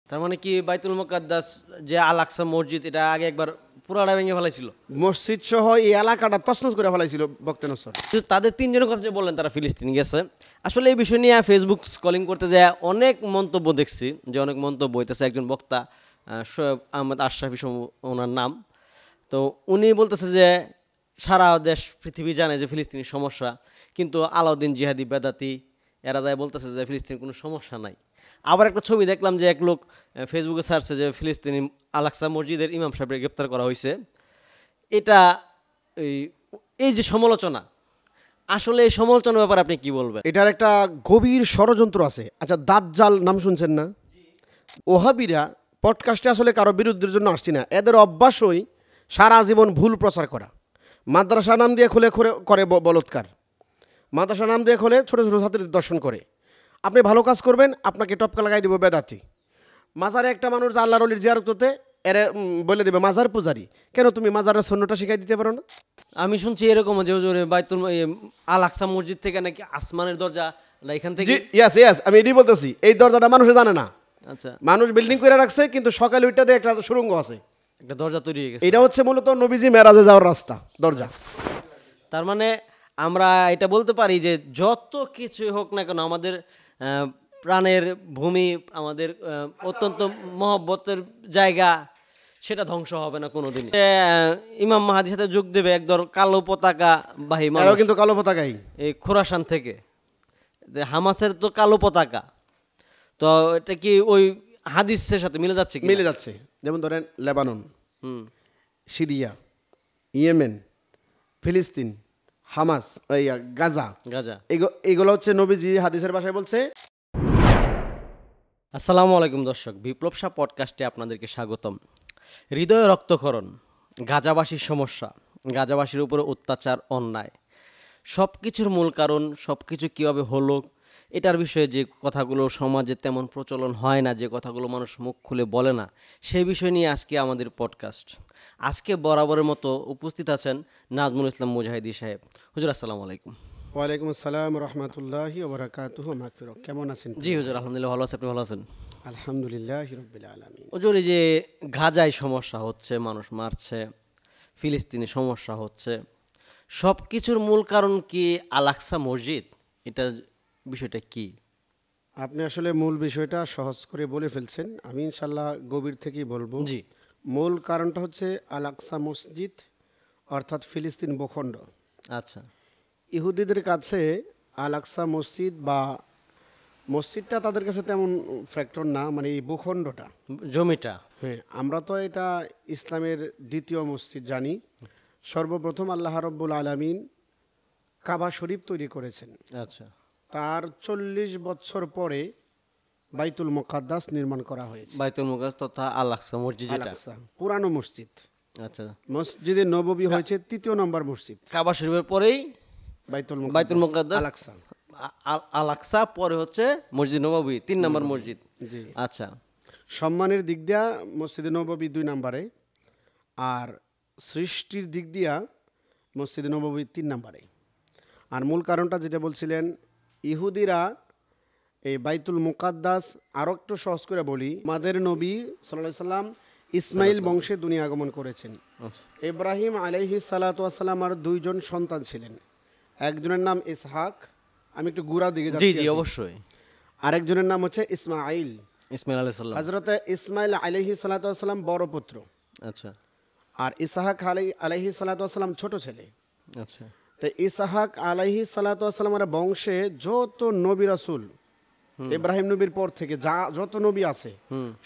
তার মানে কি বাইতুল মুকাদ্দাস যে আল আকসা মসজিদ এটা আগে একবার পুরাটা ভেঙে ফেলাইছিল, মসজিদ সহ এই এলাকাটা তছনছ করে ফেলাইছিল বক্তে নসর। কিন্তু তাদের তিনজনের কথা যে বললেন তারা ফিলিস্তিন গেছে, আসলে এই বিষয় নিয়ে ফেসবুক স্ক্রলিং করতে যায় অনেক মন্তব্য দেখছি, যে অনেক মন্তব্য হইতেছে। একজন বক্তা শোয়েব আহমেদ আশরাফি ওনার নাম, তো উনি বলতেছে যে সারা দেশ পৃথিবী জানে যে ফিলিস্তিনের সমস্যা, কিন্তু আলাউদ্দিন জিহাদি বেদাতি এরা যায় বলতেছে যে ফিলিস্তিনের কোনো সমস্যা নাই। আবার একটা ছবি দেখলাম যে এক লোক ফেসবুকে ছাড়ছে যে ফিলিস্তিনি আল আকসা মসজিদের ইমাম সাহেবের গ্রেপ্তার করা হয়েছে। এটা এই যে সমালোচনা, আসলে এই সমালোচনার ব্যাপারে আপনি কি বলবেন? এটার একটা গভীর ষড়যন্ত্র আছে। আচ্ছা, দাজ্জাল নাম শুনছেন না? ওহাবিরা পডকাস্টে আসলে কারো বিরুদ্ধের জন্য আসছি না, এদের অভ্যাসই সারা জীবন ভুল প্রচার করা। মাদ্রাসা নাম দিয়ে খুলে করে বলৎকার, মাদ্রাসা নাম দিয়ে খুলে ছোটো ছোটো ছাত্রীদের দর্শন করে। আপনি ভালো কাজ করবেন, আপনাকে টপকা লাগাই দেবো বেদাতি। মাজারে একটা মানুষ আল্লাহর ওলির জিয়ারত করতে এরে বলে দেবে মাজার পূজারি। কেন তুমি মাজারের সন্ন্যটা শিখাই দিতে পারো না? আমি শুনছি এরকম যে বাইতুল আল আকসা মসজিদ থেকে নাকি আসমানের দরজা এখান থেকে। ইয়াস ইয়াস, আমি এটাই বলতেছি। এই দরজাটা মানুষে জানে না। আচ্ছা, মানুষ বিল্ডিং করে রাখছে, কিন্তু সকালে ওইটাতে একটা সুড়ঙ্গ আছে, একটা দরজা তৈরি হয়ে গেছে। এটা হচ্ছে মূলত নবীজি মেরাজে যাওয়ার রাস্তা, দরজা। তার মানে আমরা এটা বলতে পারি যে যত কিছু হোক না কেন, আমাদের প্রাণের ভূমি, আমাদের অত্যন্ত মহব্বতের জায়গা, সেটা ধ্বংস হবে না কোনোদিন। ইমাম মাহাদির সাথে যোগ দেবে একদল কালো পতাকা বাহী মানুষ, কিন্তু কালো পতাকাই এই খোরাসান থেকে। হামাসের তো কালো পতাকা, তো এটা কি ওই হাদিসের সাথে মিলে যাচ্ছে? মিলে যাচ্ছে। যেমন ধরেন লেবানন, সিরিয়া, ইয়েমেন, ফিলিস্তিন, হামাস, গাজা, এগুলো হচ্ছে নবীজি হাদিসের ভাষায় বলছে। আসসালামু আলাইকুম দর্শক, বিপ্লব শাহ পডকাস্টে আপনাদেরকে স্বাগতম। হৃদয় রক্তক্ষরণ, গাজাবাসীর সমস্যা, গাজাবাসীর উপরে অত্যাচার, অন্যায়, সব কিছুর মূল কারণ, সব কিছু কীভাবে হলো, এটার বিষয়ে যে কথাগুলো সমাজে তেমন প্রচলন হয় না, যে কথাগুলো মানুষ মুখ খুলে বলে না, সেই বিষয় নিয়ে আজকে আমাদের পডকাস্ট। আজকে বরাবরের মতো উপস্থিত আছেন নাজমুল ইসলাম মুজাহিদি সাহেব। হুজুর আসসালামু আলাইকুম। ওয়ালাইকুম আসসালাম রহমতুল্লাহি ওয়া বারাকাতুহু। মাগফিরাত। কেমন আছেন? জি হুজুর, আলহামদুলিল্লাহ ভালো আছি, আপনি ভালো আছেন? আলহামদুলিল্লাহ রাব্বিল আলামিন। হুজুর, এই যে গাজায় সমস্যা হচ্ছে, মানুষ মারছে, ফিলিস্তিনে সমস্যা হচ্ছে, সব কিছুর মূল কারণ কি আল আকসা মসজিদ? এটা বিষয়টা কি? আপনি আসলে মূল বিষয়টা সহজ করে বলে ফেলছেন। আমি ইনশাল্লাহ গভীর থেকেই বলবো। জি, মূল কারণটা হচ্ছে আল আকসা মসজিদ, অর্থাৎ ফিলিস্তিন ভূখণ্ড। আচ্ছা, ইহুদিদের কাছে আল আকসা মসজিদ বা মসজিদটা তাদের কাছে তেমন ফ্যাক্টর না, মানে এই ভূখণ্ডটা, জমিটা। হ্যাঁ, আমরা তো এটা ইসলামের দ্বিতীয় মসজিদ জানি। সর্বপ্রথম আল্লাহ রাব্বুল আলামিন কাবা শরীফ তৈরি করেছেন। আচ্ছা, তার 40 বছর পরে বাইতুল মুকাদ্দাস নির্মাণ করা হয়েছে। বাইতুল মুকাদ্দাস তথা আল আকসা মসজিদ, আল যেটা আকসা পুরানো মসজিদ। আচ্ছা, মসজিদে নববী হয়েছে 3য় নম্বর মসজিদ। কাবা শরীফের পরেই বাইতুল মুকাদ্দাস, আল আকসা। আল আকসা পরে হচ্ছে মসজিদ নববী, 3 নম্বর মসজিদ। জি, আচ্ছা, সম্মানের দিক দিয়া মসজিদে নববী 2 নম্বরে, আর সৃষ্টির দিক দিয়া মসজিদে নববী 3 নম্বরে। আর মূল কারণটা যেটা বলছিলেন, ইহুদিরা এই বাইতুল মুকাদ্দাস, আরও একটু সহজ করে বলি, আমাদের নবী সাল্লাল্লাহু আলাইহি সাল্লাম ইসমাইল বংশে দুনিয়া আগমন করেছেন। ইব্রাহিম আলাইহিস সালাতু ওয়াস সালাম আর 2 জন সন্তান ছিলেন। একজনের নাম ইসহাক, আমি একটু গুড়ার দিকে যাচ্ছি। জি জি, অবশ্যই। আরেকজনের নাম হচ্ছে ইসমাইল, ইসমাইল আলাইহিস সালাম। হযরতে ইসমাইল আলাইহিস সালাতু ওয়াস সালাম বড় পুত্র, আচ্ছা আর ইসহাক আলাইহিস সালাতু ওয়াস সালাম ছোট ছেলে। আচ্ছা, তো ইসহাক আলাইহিস সালাতু ওয়াস সালামের বংশে যত নবী রাসূল ইব্রাহিম নবীর পর থেকে যত নবী আছে,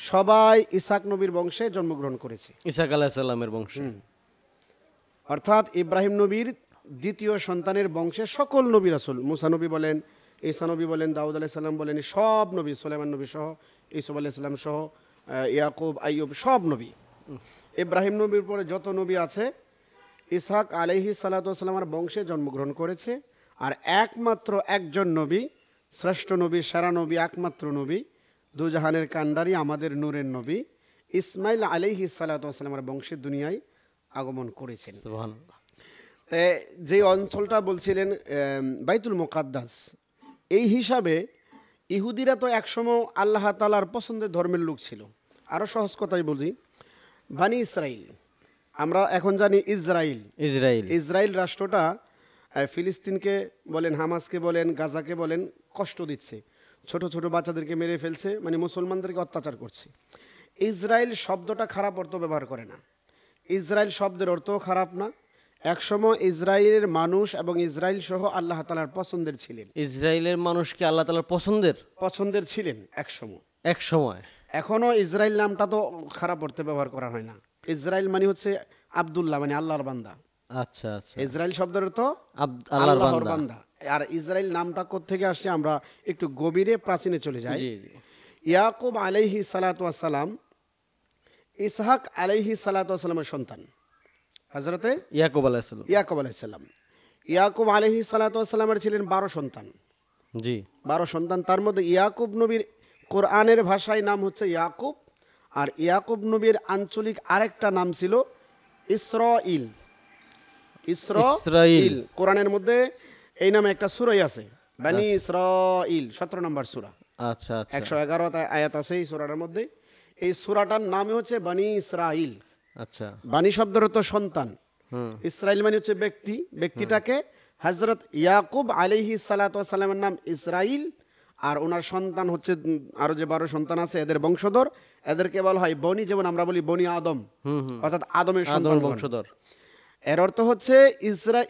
সবাই ইসহাক নবীর বংশে জন্মগ্রহণ করেছে। ইসহাক আলাইহিস সালামের বংশে, অর্থাৎ ইব্রাহিম নবীর দ্বিতীয় সন্তানের বংশে সকল নবী রাসূল, মুসা নবী বলেন, ঈসা নবী বলেন, দাউদ আলাইহিস সালাম বলেন, সব নবী, সুলাইমান নবী সহ, ইউসুফ আলাইহিস সালাম সহ, ইয়াকুব, আইয়ুব, সব নবী, ইব্রাহিম নবীর পরে যত নবী আছে, ইসহাক আলাইহিস সালাতু ওয়াস সালামের বংশে জন্মগ্রহণ করেছে। আর একমাত্র একজন নবী, শ্রেষ্ঠ নবী, সেরা নবী, একমাত্র নবী, দুজাহানের কান্ডারি, আমাদের নূরের নবী ইসমাইল আলাইহিস সালাতু ওয়াস সালামের বংশে দুনিয়ায় আগমন করেছেন। সুবহানাল্লাহ। যে অঞ্চলটা বলছিলেন বাইতুল মুকাদ্দাস, এই হিসাবে ইহুদিরা তো একসময় আল্লাহ তাআলার পছন্দের ধর্মের লোক ছিল। আরও সহজ কথাই বলি, বানি ইসরাইল, আমরা এখন জানি ইসরাইল, ইসরায়েল। ইসরায়েল রাষ্ট্রটা ফিলিস্তিনকে বলেন, হামাসকে বলেন, গাজাকে বলেন, কষ্ট দিচ্ছে, ছোট ছোট বাচ্চাদেরকে মেরে ফেলছে, মানে মুসলমানদেরকে অত্যাচার করছে। ইসরায়েল শব্দটা খারাপ অর্থ ব্যবহার করে না, ইসরায়েল শব্দের অর্থও খারাপ না। একসময় ইসরায়েলের মানুষ এবং ইসরায়েল সহ আল্লাহ তাআলার পছন্দের ছিলেন, ইসরায়েলের মানুষ কি আল্লাহ তাআলার পছন্দের ছিলেন একসময়। এক সময়। এখনও ইসরায়েল নামটা তো খারাপ অর্থে ব্যবহার করা হয় না। ইসরায়েল মানে হচ্ছে আব্দুল্লাহ, মানে আল্লাহর বান্দা। আচ্ছা আচ্ছা। ইসরায়েল শব্দের অর্থ আল্লাহর আল্লাহর বান্দা। বান্দা। আর ইসরায়েল নামটা কোত্থেকে আসছে আমরা একটু গভীরে প্রাচীনে চলে যাই। জি জি। ইয়াকুব আলাইহি সালাতু ওয়াসসালাম ইসহাক আলাইহি সালাতু ওয়াসসালামের সন্তান, হযরতে ইয়াকুব আলাইহিস সালাম। ইয়াকুব আলাইহিস সালাম। ইয়াকুব আলাইহি সালাতু ওয়াসসালামের ছিলেন 12 সন্তান। জি। 12 সন্তান, তার মধ্যে ইয়াকুব নবীর কোরআনের ভাষায় নাম হচ্ছে ইয়াকুব, আর ইয়াকুব নবীর আঞ্চলিক আরেকটা নাম ছিল ইসরাইল। ইসরাইল কোরআনের মধ্যে এই নামে একটা সূরাই আছে, বানি ইসরাইল, 17 নম্বর সূরা, আচ্ছা আচ্ছা। 111 আয়াত আছে এই সূরাটার মধ্যে। এই সূরাটার নামই হচ্ছে বানি ইসরাইল। আচ্ছা। বানি শব্দের অর্থ সন্তান, ইসরাইল মানে হচ্ছে ব্যক্তি, ব্যক্তিটাকে হযরত ইয়াকুব আলাইহিস সালাতু ওয়াস সালামের নাম ইসরাইল, আর ওনার সন্তান হচ্ছে আরো যে 12 সন্তান আছে এদের বংশধর, এদেরকে বলা হয় বনি, যেমন আমরা বলি বনি আদম, অর্থাৎ আদমের সন্তান বংশধর। এর অর্থ হচ্ছে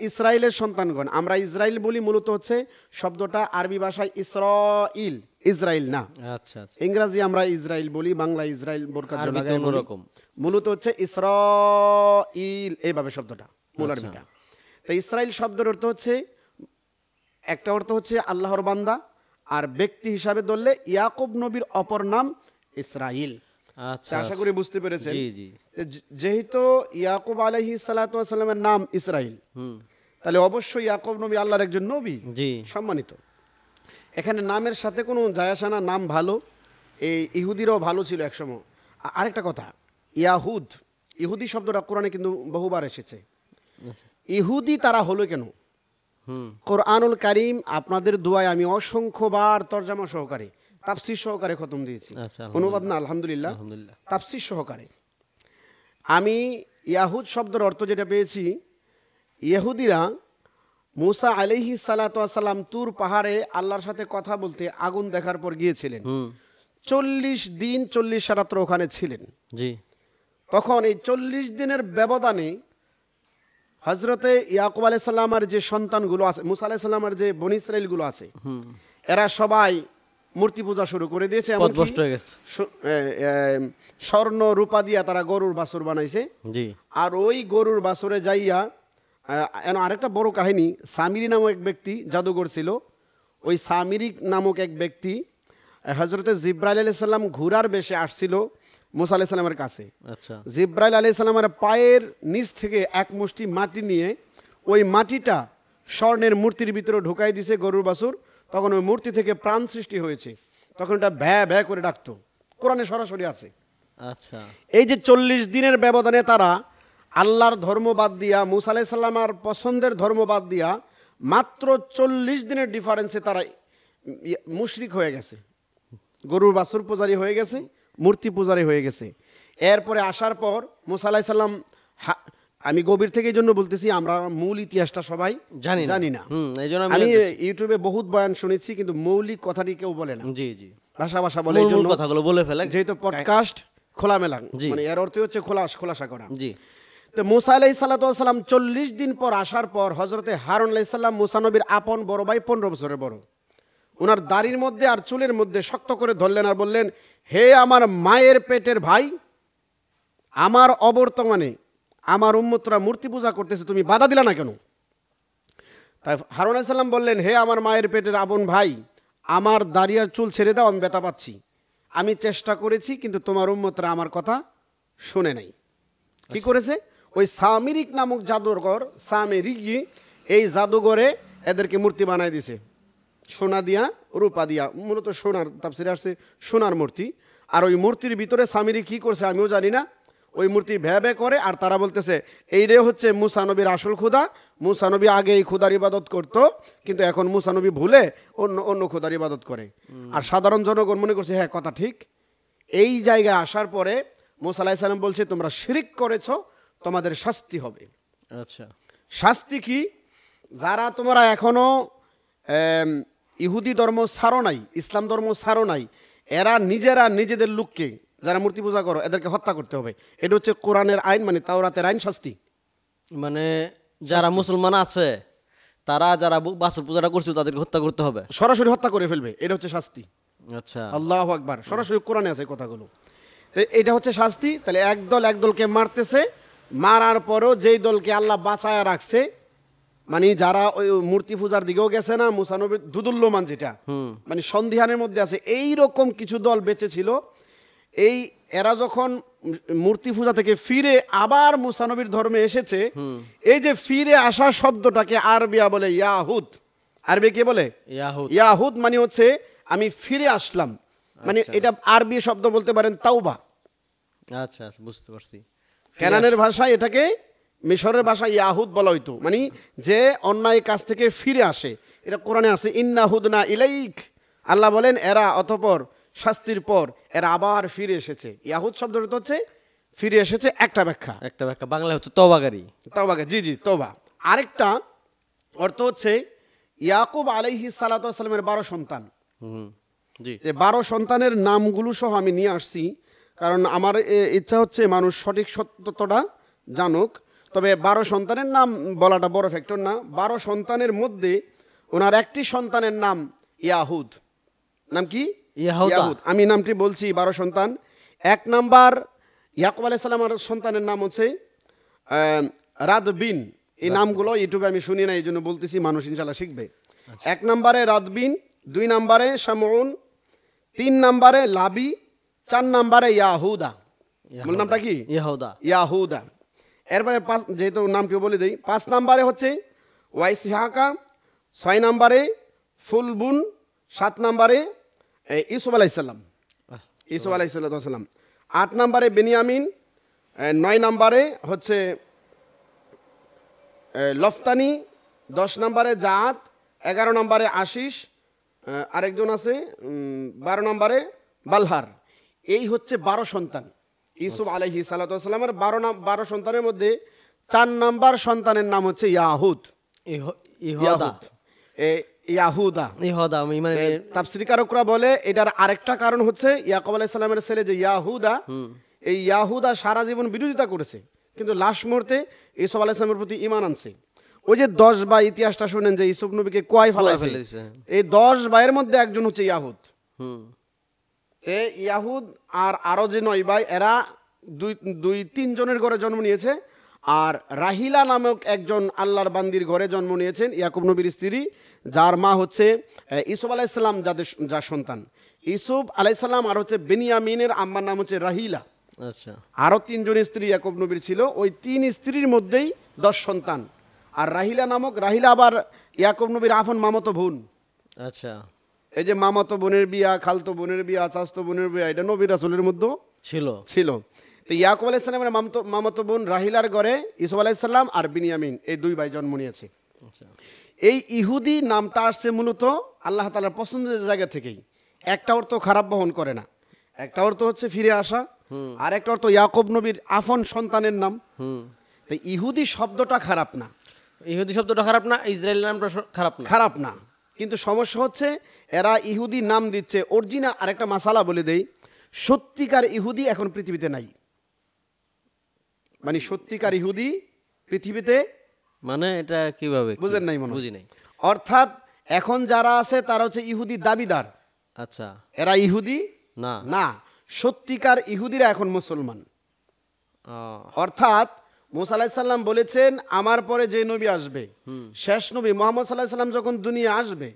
ইসরায়েলের সন্তানগণ। আমরা ইসরায়েল বলি, মূলত হচ্ছে শব্দটা আরবি ভাষায় ইসরাইল, ইসরায়েল না। আচ্ছা আচ্ছা। ইংরেজি আমরা ইসরায়েল বলি, বাংলা ইসরায়েল বোরকাত আরবিতে লাগাই বলি। অন্যরকম। মূলত হচ্ছে ইসরাইল, এইভাবে শব্দটা মূল আরবিটা। তো ইসরায়েল শব্দের অর্থ হচ্ছে, একটা অর্থ হচ্ছে আল্লাহর বান্দা, আর ব্যক্তি হিসাবে ধরলে ইয়াকুব নবীর অপর নাম ইসরাইল। আচ্ছা। আশা করি বুঝতে পেরেছেন। জি জি। যেহেতু ইয়াকুব আলাইহিস সালাতু ওয়াস সালামের নাম ইসরাইল, তাহলে অবশ্যই ইয়াকুব নবী আল্লাহর একজন নবী, জি, সম্মানিত। এখানে নামের সাথে কোনো যায় আসে না, নাম ভালো। এই ইহুদিরাও ভালো ছিল একসময়। আরেকটা কথা, ইয়াহুদ, ইহুদি শব্দটা কোরআনে কিন্তু বহুবার এসেছে। ইহুদি তারা হলো কেন? কোরআনুল কারীম আপনাদের দোয়ায় আমি অসংখ্যবার তরজমা সহকারে, তাফসীর সহকারে খতম দিয়েছি। অনুবাদ না, আলহামদুলিল্লাহ, তাফসীর সহকারে। আমি ইয়াহুদ শব্দের অর্থ যেটা পেয়েছি, ইহুদিরা মুসা আলাইহিস সালাতু ওয়াস সালাম তুর পাহাড়ে আল্লাহর সাথে কথা বলতে আগুন দেখার পর গিয়েছিলেন। 40 দিন 40 রাত্র ওখানে ছিলেন। জি। তখন এই 40 দিনের ব্যবধানে হযরতে ইয়াকুব আলাইহিস সালামের যে সন্তানগুলো আছে, মুসা আলাইহিস সালামের যে বনি ইসরাইলগুলো আছে, এরা সবাই মূর্তি পূজা শুরু করে দিয়েছে। পথভ্রষ্ট হয়ে গেছে। স্বর্ণ রূপা দিয়া তারা গরুর বাছুর বানাইছে। জি। আর ওই গরুর বাছুরে যাইয়া আরেকটা বড় কাহিনী, সামিরি নামক এক ব্যক্তি জাদুঘর ছিল। ওই সামিরি নামক এক ব্যক্তি হযরতে জিব্রাইল আলাইহিস সালাম ঘোড়ার বেশে আসছিল মুসা আলাইহিস সালামের কাছে। আচ্ছা। জিব্রাইল আলাইহিস সালামের পায়ের নিচ থেকে এক মুষ্টি মাটি নিয়ে ওই মাটিটা স্বর্ণের মূর্তির ভিতরে ঢুকাই দিছে গরুর বাছুর। তখন ওই মূর্তি থেকে প্রাণ সৃষ্টি হয়েছে। তখন এটা ভ্যা ভ্যা করে ডাকতো, কোরআনে সরাসরি আছে। আচ্ছা। এই যে 40 দিনের ব্যবধানে তারা আল্লাহর ধর্ম বাদ দিয়া, মুসা আলাইহিস সালামের পছন্দের ধর্ম বাদ দিয়া, মাত্র 40 দিনের ডিফারেন্সে তারা মুশরিক হয়ে গেছে, গরুর বাছুর পূজারী হয়ে গেছে, মূর্তি পূজারী হয়ে গেছে। এরপরে আসার পর মুসা আলাইহিস সালাম, আমি গভীর থেকে এই জন্য বলতেছি, আমরা মূল ইতিহাসটা সবাই জানি না। আমি ইউটিউবে বহুত বয়ান শুনেছি, কিন্তু মৌলিক কথাটি কেউ বলে না। জি জি। ভাষা বলে, এই জন্য কথাগুলো বলে ফেলে, যেহেতু পডকাস্ট খোলামেলা, মানে এর অর্থ হচ্ছে খোলাসা করা। জি। তো মুসা আলাইহিস সালাতু ওয়াস সালাম 40 দিন পর আসার পর হযরতে হারুন আলাইহিস সালাম, মুসা নবীর আপন বড় ভাই, 15 বছরের বড়, ওনার দাড়ির মধ্যে আর চুলের মধ্যে শক্ত করে ধরলেন আর বললেন, হে আমার মায়ের পেটের ভাই, আমার অবর্তমানে আমার উম্মতরা মূর্তি পূজা করতেছে, তুমি বাধা দিলা না কেন? তাই হারুন আলাইহিস সালাম বললেন, হে আমার মায়ের পেটের আপন ভাই, আমার দাড়ি আর চুল ছেড়ে দাও, আমি ব্যথা পাচ্ছি। আমি চেষ্টা করেছি, কিন্তু তোমার উম্মতরা আমার কথা শুনে নাই। কি করেছে? ওই সামিরিক নামক জাদুঘর, সামিরিক, এই জাদুঘরে এদেরকে মূর্তি বানাই দিছে, সোনা দিয়া, রূপা দিয়া, মূলত সোনার, তাফসিরে আসছে সোনার মূর্তি। আর ওই মূর্তির ভিতরে সামিরি কি করছে আমিও জানি না, ওই মূর্তি ভ্যা ভ্যা করে, আর তারা বলতেছে এইটাই হচ্ছে মুসা নবীর আসল খোদা, মুসা নবী আগে এই খোদার ইবাদত করতো, কিন্তু এখন মুসা নবী ভুলে অন্য অন্য খোদার ইবাদত করে। আর সাধারণ জনগণ মনে করছে হ্যাঁ কথা ঠিক। এই জায়গায় আসার পরে মুসা আলাইহিস সালাম বলছে তোমরা শিরক করেছো, তোমাদের শাস্তি হবে। আচ্ছা, শাস্তি কি? যারা তোমরা এখনো ইহুদি ধর্ম ছাড়ো নাই, ইসলাম ধর্ম ছাড়ো নাই, এরা নিজেরা নিজেদের লোককে যারা মূর্তি পূজা করো এদেরকে হত্যা করতে হবে। এটা হচ্ছে কোরআনের আইন, মানে তাওরাতের আইন, শাস্তি। মানে যারা মুসলমান আছে তারা যারা বাছুর পূজাটা করছিল তাদেরকে হত্যা করতে হবে, সরাসরি হত্যা করে ফেলবে, এটা হচ্ছে শাস্তি। আচ্ছা, আল্লাহু আকবার, সরাসরি কোরআনে আছে কথাগুলো। এটা হচ্ছে শাস্তি। তাহলে একদল একদলকে মারতেছে, মারার পরও যেই দলকে আল্লাহ বাঁচায়া রাখছে, মানে যারা ওই মূর্তি পূজার দিকেও গেছে না, মুসা নবীর দুদুল্যমান যেটা মানে সন্ধিহানের মধ্যে আছে, এই রকম কিছু দল বেঁচে ছিল। এই এরা যখন মূর্তি পূজা থেকে ফিরে আবার মুসা নবীর ধর্মে এসেছে, এই যে ফিরে আসা শব্দটাকে আরবিয়া বলে ইয়াহুদ। আরবি কে বলে? ইয়াহুদ। ইয়াহুদ মানে হচ্ছে আমি ফিরে আসলাম, মানে এটা আরবি শব্দ বলতে পারেন তাওবা। আচ্ছা, বুঝতে পারছি। কেনানের ভাষায় এটাকে, মিশরের ভাষায় ইয়াহুদ বলা হইতো, মানে যে অন্যায় কাজ থেকে ফিরে আসে। এটা কোরআনে আছে, ইন্না হুদনা ইলাইক। আল্লাহ বলেন এরা অতঃপর শাস্তির পর এরা আবার ফিরে এসেছে। ইয়াহুদ শব্দটা হচ্ছে ফিরে এসেছে, একটা ব্যাখ্যা। একটা ব্যাখ্যা বাংলায় হচ্ছে তওবাগারী। তওবা, জি জি তওবা। আরেকটা অর্থ হচ্ছে ইয়াকুব আলাইহিস সালাতু ওয়াস সালামের 12 সন্তান। জি, যে 12 সন্তানের নামগুলো সহ আমি নিয়ে আসছি, কারণ আমার ইচ্ছা হচ্ছে মানুষ সঠিক সত্যতা জানুক। তবে 12 সন্তানের নাম বলাটা বড় ফ্যাক্টর না। 12 সন্তানের মধ্যে ওনার একটি সন্তানের নাম ইয়াহুদ। নাম কি? ইয়াহুদ। আমি নামটি বলছি, 12 সন্তান। 1 নাম্বার ইয়াকুব আলাইহিস সালামের সন্তানের নাম হচ্ছে রাদবিন। এই নামগুলো ইউটিউবে আমি শুনি না, এই জন্য বলতেছি, মানুষ ইনশাল্লাহ শিখবে। 1 নম্বরে রাদবিন, 2 নম্বরে শামউন, 3 নম্বরে লাবি, 4 নম্বরে ইয়াহুদা। মূল নামটা কি? ইয়াহুদা। ইয়াহুদা। এরপরে যেহেতু নামটিও বলে দিই, 5 নম্বরে হচ্ছে ওয়াইসহাকা, 6 নম্বরে ফুলবুন, 7 নম্বরে ইউসুফ আলাইহিস সালাম, ইউসুফ আলাইহিস সালাম, 8 নম্বরে বেনিয়ামিন, 9 নম্বরে হচ্ছে লফতানি, 10 নম্বরে জাত, 11 নম্বরে আশিস, আরেকজন আছে 12 নম্বরে বালহার। এই হচ্ছে 12 সন্তান ইউসুফ আলাইহিস সালাতু ওয়াস সালামের। 12 সন্তানের মধ্যে 4 নম্বর সন্তানের নাম হচ্ছে ইয়াহুদ। ইয়াহুদা। মানে তাফসীরকারকরা বলে এটার আরেকটা কারণ হচ্ছে ইয়াকুব আলাইহিস সালামের ছেলে যে ইয়াহুদা, এই ইয়াহুদা সারা জীবন বিরোধিতা করেছে, কিন্তু লাস্ট মুহূর্তে ইউসুফ আলাইহিস সালামের প্রতি ঈমান আনছে। ওই যে 10 ভাই ইতিহাসটা শুনেন যে ইউসুফ নবীকে কয় ফেলাইছে, এই 10 ভাইয়ের মধ্যে একজন হচ্ছে ইয়াহুদ। এই ইয়াহুদ আর আরো যে 9 ভাই, এরা 2-3 জনের ঘরে জন্ম নিয়েছে। আর রাহিলা নামক একজন আল্লাহর বান্দির ঘরে জন্ম নিয়েছেন, ইয়াকুব নবীর স্ত্রী, যার মা হচ্ছে ইউসুফ আলাইহিস সালাম, যার সন্তান ইউসুফ আলাইহিস সালাম। আর হচ্ছে বেনিয়ামিনের আম্মার নাম হচ্ছে রাহিলা। আচ্ছা, আরো 3 জন স্ত্রী ইয়াকুব নবীর ছিল, ওই 3 স্ত্রীর মধ্যেই 10 সন্তান। আর রাহিলা আবার ইয়াকুব নবীর আপন মামাতো বোন। আচ্ছা, এই যে মামাতো বোনের বিয়া, খালতো বোনের বিয়া, চাচতো বোনের বিয়া, এটা নবী রাসূলের মধ্যে ছিল। তো ইয়াকুব আলাইহিস সালামের মামাতো বোন রাহিলার ঘরে ইউসুফ আলাইহিস সালাম আর বিনিয়ামিন, এই 2 ভাই জন্ম নিয়েছে। এই ইহুদি নামটা আসছে মূলত আল্লাহ তাআলার পছন্দের জায়গা থেকেই। একটা অর্থ খারাপ বহন করে না, একটা অর্থ হচ্ছে ফিরে আসা, আর একটা অর্থ ইয়াকুব নবীর আপন সন্তানের নাম। তো ইহুদি শব্দটা খারাপ না, ইহুদি শব্দটা খারাপ না, ইসরায়েল নামটা খারাপ না, কিন্তু সমস্যা হচ্ছে এরা ইহুদি নাম দিচ্ছে অরিজিনাল। আরেকটা মাসালা বলে দেই, সত্যিকার ইহুদি এখন পৃথিবীতে নাই। মানে সত্যিকার ইহুদি পৃথিবীতে, মানে এটা কিভাবে বুঝেন নাই? বুঝি নাই। অর্থাৎ এখন যারা আছে তারা হচ্ছে ইহুদি দাবিদার। আচ্ছা, এরা ইহুদি না, সত্যিকার ইহুদিরা এখন মুসলমান। অর্থাৎ মুসা আলাইহিস সালাম বলেছেন আমার পরে যে নবী আসবে, শেষ নবী মুহাম্মদ সাল্লাল্লাহু আলাইহি সাল্লাম যখন দুনিয়া আসবে,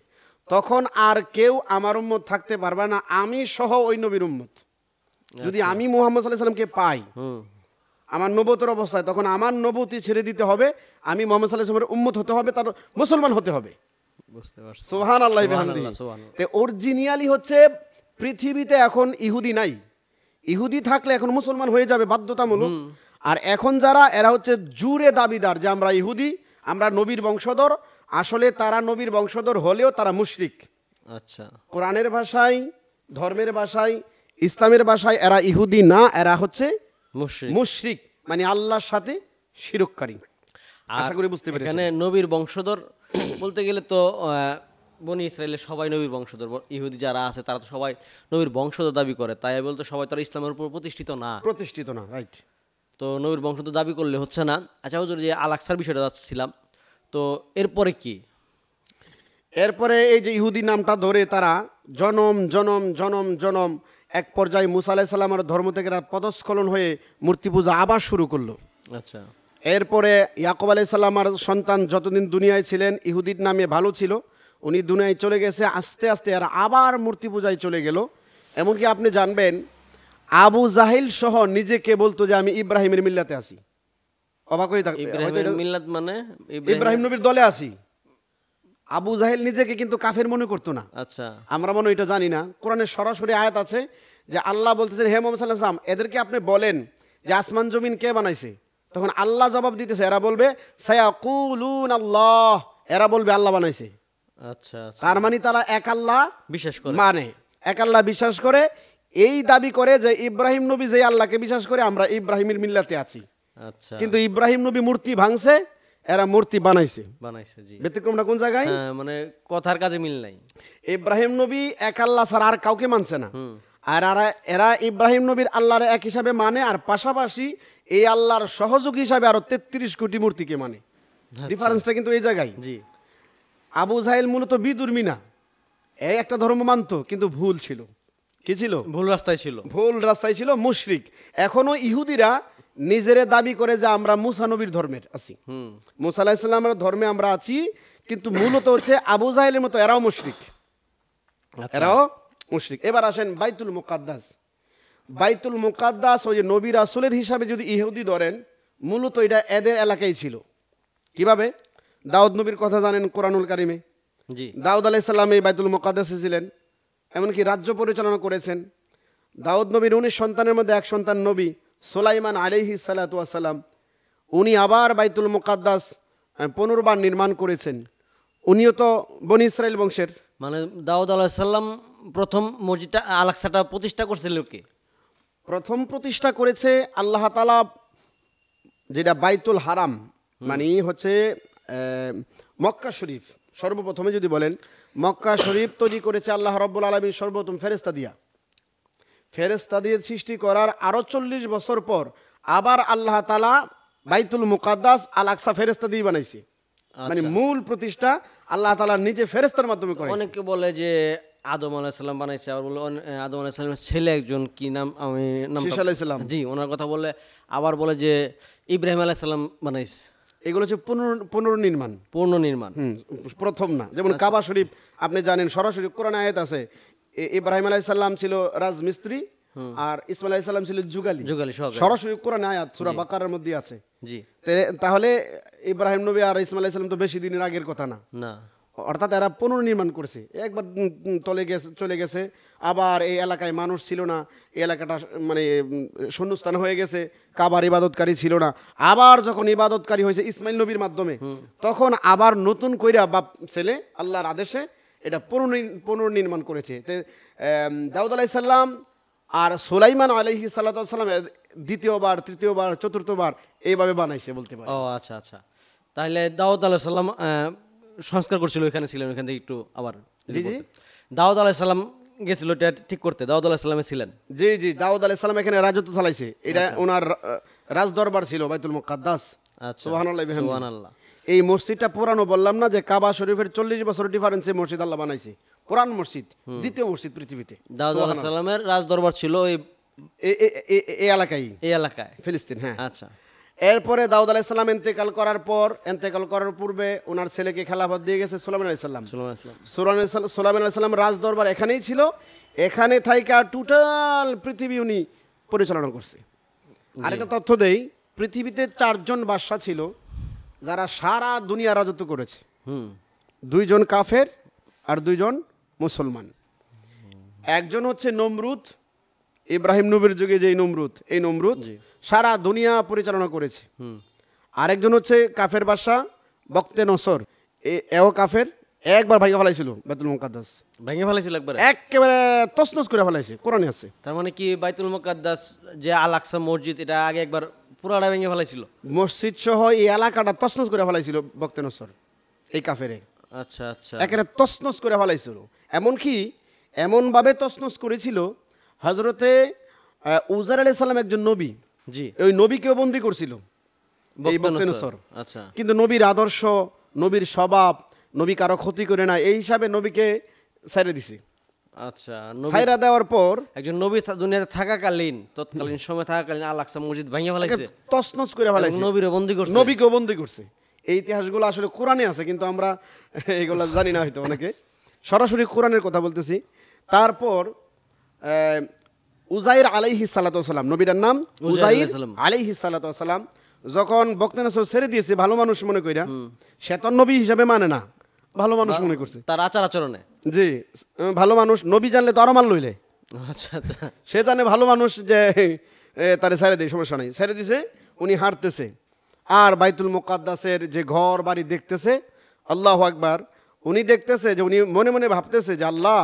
তখন আর কেউ আমার উম্মত থাকতে পারবে না, আমি সহ ওই নবীর উম্মত। যদি আমি মুহাম্মদ সাল্লাল্লাহু আলাইহি সাল্লামকে পাই আমার নবুয়তের অবস্থায়, তখন আমার নবুয়তি ছেড়ে দিতে হবে, আমি মুহাম্মদ সাল্লাল্লাহু আলাইহি সাল্লামের উম্মত হতে হবে, তার মুসলমান হতে হবে। বুঝতে পারছি। সুবহানাল্লাহ বিহামদিহি। তে অরিজিনালি হচ্ছে পৃথিবীতে এখন ইহুদি নাই। ইহুদি থাকলে এখন মুসলমান হয়ে যাবে বাধ্যতামূলক। আর এখন যারা, এরা হচ্ছে জুরে দাবিদার যে আমরা ইহুদি, আমরা নবীর বংশধর, আসলে তারা নবীর বংশধর হলেও তারা মুশরিক। আচ্ছা, কোরআনের ভাষায়, ধর্মের ভাষায়, ইসলামের ভাষায় এরা ইহুদি না, এরা হচ্ছে মুশরিক। মুশরিক, মানে আল্লাহর সাথে শিরককারী। আশা করি বুঝতে পেরেছেন। এখানে নবীর বংশধর বলতে গেলে তো বনি ইসরায়েলের সবাই নবীর বংশধর, ইহুদি যারা আছে তারা তো সবাই নবীর বংশধর দাবি করে, তাই বলতে সবাই তো আর ইসলামের উপর প্রতিষ্ঠিত না। প্রতিষ্ঠিত না, রাইট। তো নবীর বংশধর দাবি করলে হচ্ছে না। আচ্ছা হুজুর, যে আল আকসার বিষয়টা যাচ্ছিলাম, তো এরপরে কি? এরপরে এই যে ইহুদি নামটা ধরে তারা জনম জনম জনম জনম এক পর্যায়ে মুসা আলাইহিস সালামের ধর্ম থেকে এরা পদস্খলন হয়ে মূর্তি পূজা আবার শুরু করলো। আচ্ছা, এরপরে ইয়াকুব আলাইহিস সালামের সন্তান যতদিন দুনিয়ায় ছিলেন, ইহুদির নামে ভালো ছিল, উনি দুনিয়ায় চলে গেছে, আস্তে আস্তে এরা আবার মূর্তি পূজায় চলে গেল। এমনকি আপনি জানবেন আবু জাহিল সহ নিজেকে বলতো যে আমি ইব্রাহিমের মিল্লাতে আছি। অবাক হয়ে থাকবে, ইব্রাহিমের মিল্লাত মানে ইব্রাহিম নবীর দলে আছি। আবু জাহেল নিজেকে কিন্তু কাফের মনে করতো না। আচ্ছা, আমরা মনে এটা জানি না। কোরআনের সরাসরি আয়াত আছে যে আল্লাহ বলতেছেন, হে মোহাম্মদ সাল্লাল্লাহু আলাইহি ওয়াসাল্লাম, এদেরকে আপনি বলেন যে আসমান জমিন কে বানাইছে? তখন আল্লাহ জবাব দিতেছে, এরা বলবে সায়াকুলুন আল্লাহ, এরা বলবে আল্লাহ বানাইছে। আচ্ছা, আচ্ছা, তার মানে তারা এক আল্লাহ বিশ্বাস করে। মানে এক আল্লাহ বিশ্বাস করে, এই দাবি করে যে ইব্রাহিম নবী যে আল্লাহকে বিশ্বাস করে আমরা ইব্রাহিমের মিল্লাতে আছি। আচ্ছা, কিন্তু ইব্রাহিম নবী মূর্তি ভাঙছে, এরা মূর্তি বানাইছে। বানাইছে, জি। ব্যতিক্রমটা কোন জায়গায়? হ্যাঁ, মানে কথার কাজে মিল নাই। ইব্রাহিম নবী এক আল্লাহ ছাড়া আর কাউকে মানছে না, আর এরা ইব্রাহিম নবীর আল্লাহর এক হিসাবে মানে, আর পাশাপাশি এই আল্লাহর সহযোগী হিসাবে আরো 33 কোটি মূর্তিকে মানে। ডিফারেন্সটা কিন্তু এই জায়গায়। জি, আবু জাহেল মূলত বিদুর্মী না, এই একটা ধর্ম মানত, কিন্তু ভুল ছিল। কি ছিল? ভুল রাস্তায় ছিল। ভুল রাস্তায় ছিল, মুশরিক। এখনো ইহুদিরা নিজেরে দাবি করে যে আমরা মুসা নবীর ধর্মের আছি, মুসা আলাইহিস সালামের ধর্মে আমরা আছি, কিন্তু মূলত হচ্ছে আবু জাহেলের মতো এরাও মুশরিক, এরাও মুশরিক। এবার আসেন বাইতুল মুকাদ্দাস। বাইতুল মুকাদ্দাস ওই যে নবী রাসূলের হিসাবে যদি ইহুদি ধরেন, মূলত এটা এদের এলাকায় ছিল। কিভাবে? দাউদ নবীর কথা জানেন কোরআনুল কারিমে। জি, দাউদ আলাইহিস সালাম এই বাইতুল মুকাদ্দাসে ছিলেন, এমনকি রাজ্য পরিচালনা করেছেন। দাউদ নবীর 19 সন্তানের মধ্যে এক সন্তান নবী সুলাইমান আলাইহিস সালাতু ওয়াস সালাম, উনি আবার বাইতুল মুকাদ্দাস পুনর্বার নির্মাণ করেছেন। উনিও তো বনি ইসরাইল বংশের। মানে দাউদ আলাইহিস সালাম প্রথম মসজিদটা আল আকসাটা প্রতিষ্ঠা করছিল কে? প্রথম প্রতিষ্ঠা করেছে আল্লাহ তাআলা, যেটা বাইতুল হারাম, মানে হচ্ছে মক্কা শরীফ। সর্বপ্রথমে যদি বলেন মক্কা শরীফ তৈরি করেছে আল্লাহ রাব্বুল আলামিন সর্বপ্রথম ফেরেশতা দিয়া। ফেরেশতা দিয়ে সৃষ্টি করার আরো 40 বছর পর আবার আল্লাহ তাআলা বাইতুল মুকাদ্দাস আল আকসা ফেরেশতা দিয়ে বানাইছে। মানে মূল প্রতিষ্ঠা আল্লাহ তাআলা নিজে ফেরেশতার মাধ্যমে করেছে। অনেকে বলে যে আদম আলাইহিস সালাম বানাইছে, আর বলে আদম আলাইহিস সালামের ছেলে একজন, কি নাম আমি নাম, শীষ আলাইহিস সালাম। জি, ওনার কথা বলে। আবার বলে যে ইব্রাহিম আলাইহিস সালাম বানাইছে। এগুলো হচ্ছে পুনর্নির্মাণ, পূর্ণ নির্মাণ। প্রথম না। যেমন কাবা শরীফ আপনি জানেন, সরাসরি কোরআন আয়াত আছে, ইব্রাহিম আলাইহিস সালাম ছিল রাজমিস্ত্রি আর ইসমাইল আলাইহিস সালাম ছিল যুগালি। সরাসরি কোরআন আয়াত সূরা বাকারার মধ্যে আছে। জি, তাহলে ইব্রাহিম নবী আর ইসমাইল আলাইহিস সালাম তো বেশি দিনের আগের কথা না, না। অর্থাৎ এরা পুনর্নির্মাণ করেছে। একবার চলে গেছে, আবার এই এলাকায় মানুষ ছিল না, এই এলাকাটা মানে শূন্যস্থান হয়ে গেছে, কাবার ইবাদতকারী ছিল না। আবার যখন ইবাদতকারী হয়েছে ইসমাইল নবীর মাধ্যমে, তখন আবার নতুন কইরা বাপ ছেলে আল্লাহর আদেশে এটা পুনর্নির্মাণ করেছে। দাউদ আলাইহিস সালাম আর সুলাইমান আলাইহিস সালাতু ওয়াস সালাম দ্বিতীয়বার, তৃতীয়বার, চতুর্থবার এইভাবে বানাইছে বলতে পারে। ও আচ্ছা, আচ্ছা। তাহলে দাউদ আলাইহিস সালাম সংস্কার করছিল, এখানে ছিলেন, ওখান থেকে একটু আবার। জি জি, দাউদ আলাইহিস সালাম গেছিল এটা ঠিক করতে, দাউদ আলাইহিস সালামে ছিলেন। জি জি, দাউদ আলাইহিস সালাম এখানে রাজত্ব চালাইছে। এটা ওনার রাজ দরবার ছিল বাইতুল মুকাদ্দাস। আচ্ছা, সুবহানাল্লাহ বিহামদিহি। সুবহানাল্লাহ। এই মসজিদটা পুরানো বললাম না যে কাবা শরীফের 40 বছর ডিফারেন্সে মসজিদ আল্লাহ বানাইছে। পুরান মসজিদ, দ্বিতীয় মসজিদ পৃথিবীতে। দাউদ আলাইহিস সালামের রাজ দরবার ছিল এই এলাকায়, এই এলাকায়, ফিলিস্তিন। হ্যাঁ, আচ্ছা। এরপরে দাউদ আলাইহিস সালাম ইন্তেকাল করার পূর্বে ওনার ছেলেকে খেলাফত দিয়ে গেছে সুলাইমান আলাইহিস সালাম। সুলাইমান আলাইহিস সালাম রাজ দরবার এখানেই ছিল, এখানে থাইকা টোটাল পৃথিবী উনি পরিচালনা করছে। আরেকটা তথ্য দেই, পৃথিবীতে 4 জন বাদশা ছিল যারা সারা দুনিয়া রাজত্ব করেছে। 2 জন কাফের আর 2 জন মুসলমান। একজন হচ্ছে নমরুদ, ইব্রাহিম নবীর যুগে যে এই নমরুদ সারা দুনিয়া পরিচালনা করেছে। আরেকজন হচ্ছে কাফের বাদশা বক্তে নসর এও কাফের, একবার ভাইয়া ফেলাইছিল বাইতুল মুকাদ্দাস, ভেঙে ফেলাইছিল একবারে। একেবারে তছনছ করে ফেলাইছে, কোরআনে আছে। তার মানে কি বাইতুল মুকাদ্দাস যে আল আকসা মসজিদ, এটা আগে একবার পুরাটা ভেঙে ফেলাইছিল? মসজিদ সহ এই এলাকাটা তছনছ করে ফেলাইছিল বক্তে নসর, এই কাফেরে আচ্ছা আচ্ছা। একেবারে তছনছ করে ফেলাইছিল। এমনকি এমনভাবে তছনছ করেছিল, হজরতে উজার আলাইহিস সালাম একজন নবী, জি, ওই নবীকেও বন্দী করছিল এই বক্তে বক্তে নসর। নসর। আচ্ছা কিন্তু নবীর আদর্শ, নবীর স্বভাব, নবী কারো ক্ষতি করে না, এই হিসাবে নবীকে ছেড়ে দিছে। আচ্ছা। ছাইরা দেওয়ার পর একজন নবী দুনিয়াতে থাকাকালীন, তৎকালীন সময় থাকাকালীন আল আকসা মসজিদ ভেঙে ফেলাইছে, তছনছ করে ফেলাইছে, নবীরে বন্দী করছে। নবীকেও বন্দী করছে। এই ইতিহাসগুলো আসলে কোরআনে আছে, কিন্তু আমরা এইগুলো জানি না হয়তো অনেকে। সরাসরি কোরআনের কথা বলতেছি। তারপর উজাইর আলাইহিস সালাতু ওয়াস সালাম, নবীর নাম উজাইর আলাইহিস সালাতু ওয়াস সালাম, যখন বক্তে নসর ছেড়ে দিয়েছে ভালো মানুষ মনে কইরা, সে তো নবী হিসাবে মানে না, ভালো মানুষ মনে করছে তার আচার আচরণে। জি, ভালো মানুষ, নবী জানলে তো আরো মাল লইলে। আচ্ছা আচ্ছা। সে জানে ভালো মানুষ যে তারে ছেড়ে দেয়, সমস্যা নাই, ছেড়ে দিছে। উনি হাঁটতেছে আর বাইতুল মুকাদ্দাসের যে ঘর বাড়ি দেখতেছে, আল্লাহু আকবার, উনি দেখতেছে যে উনি মনে মনে ভাবতেছে যে আল্লাহ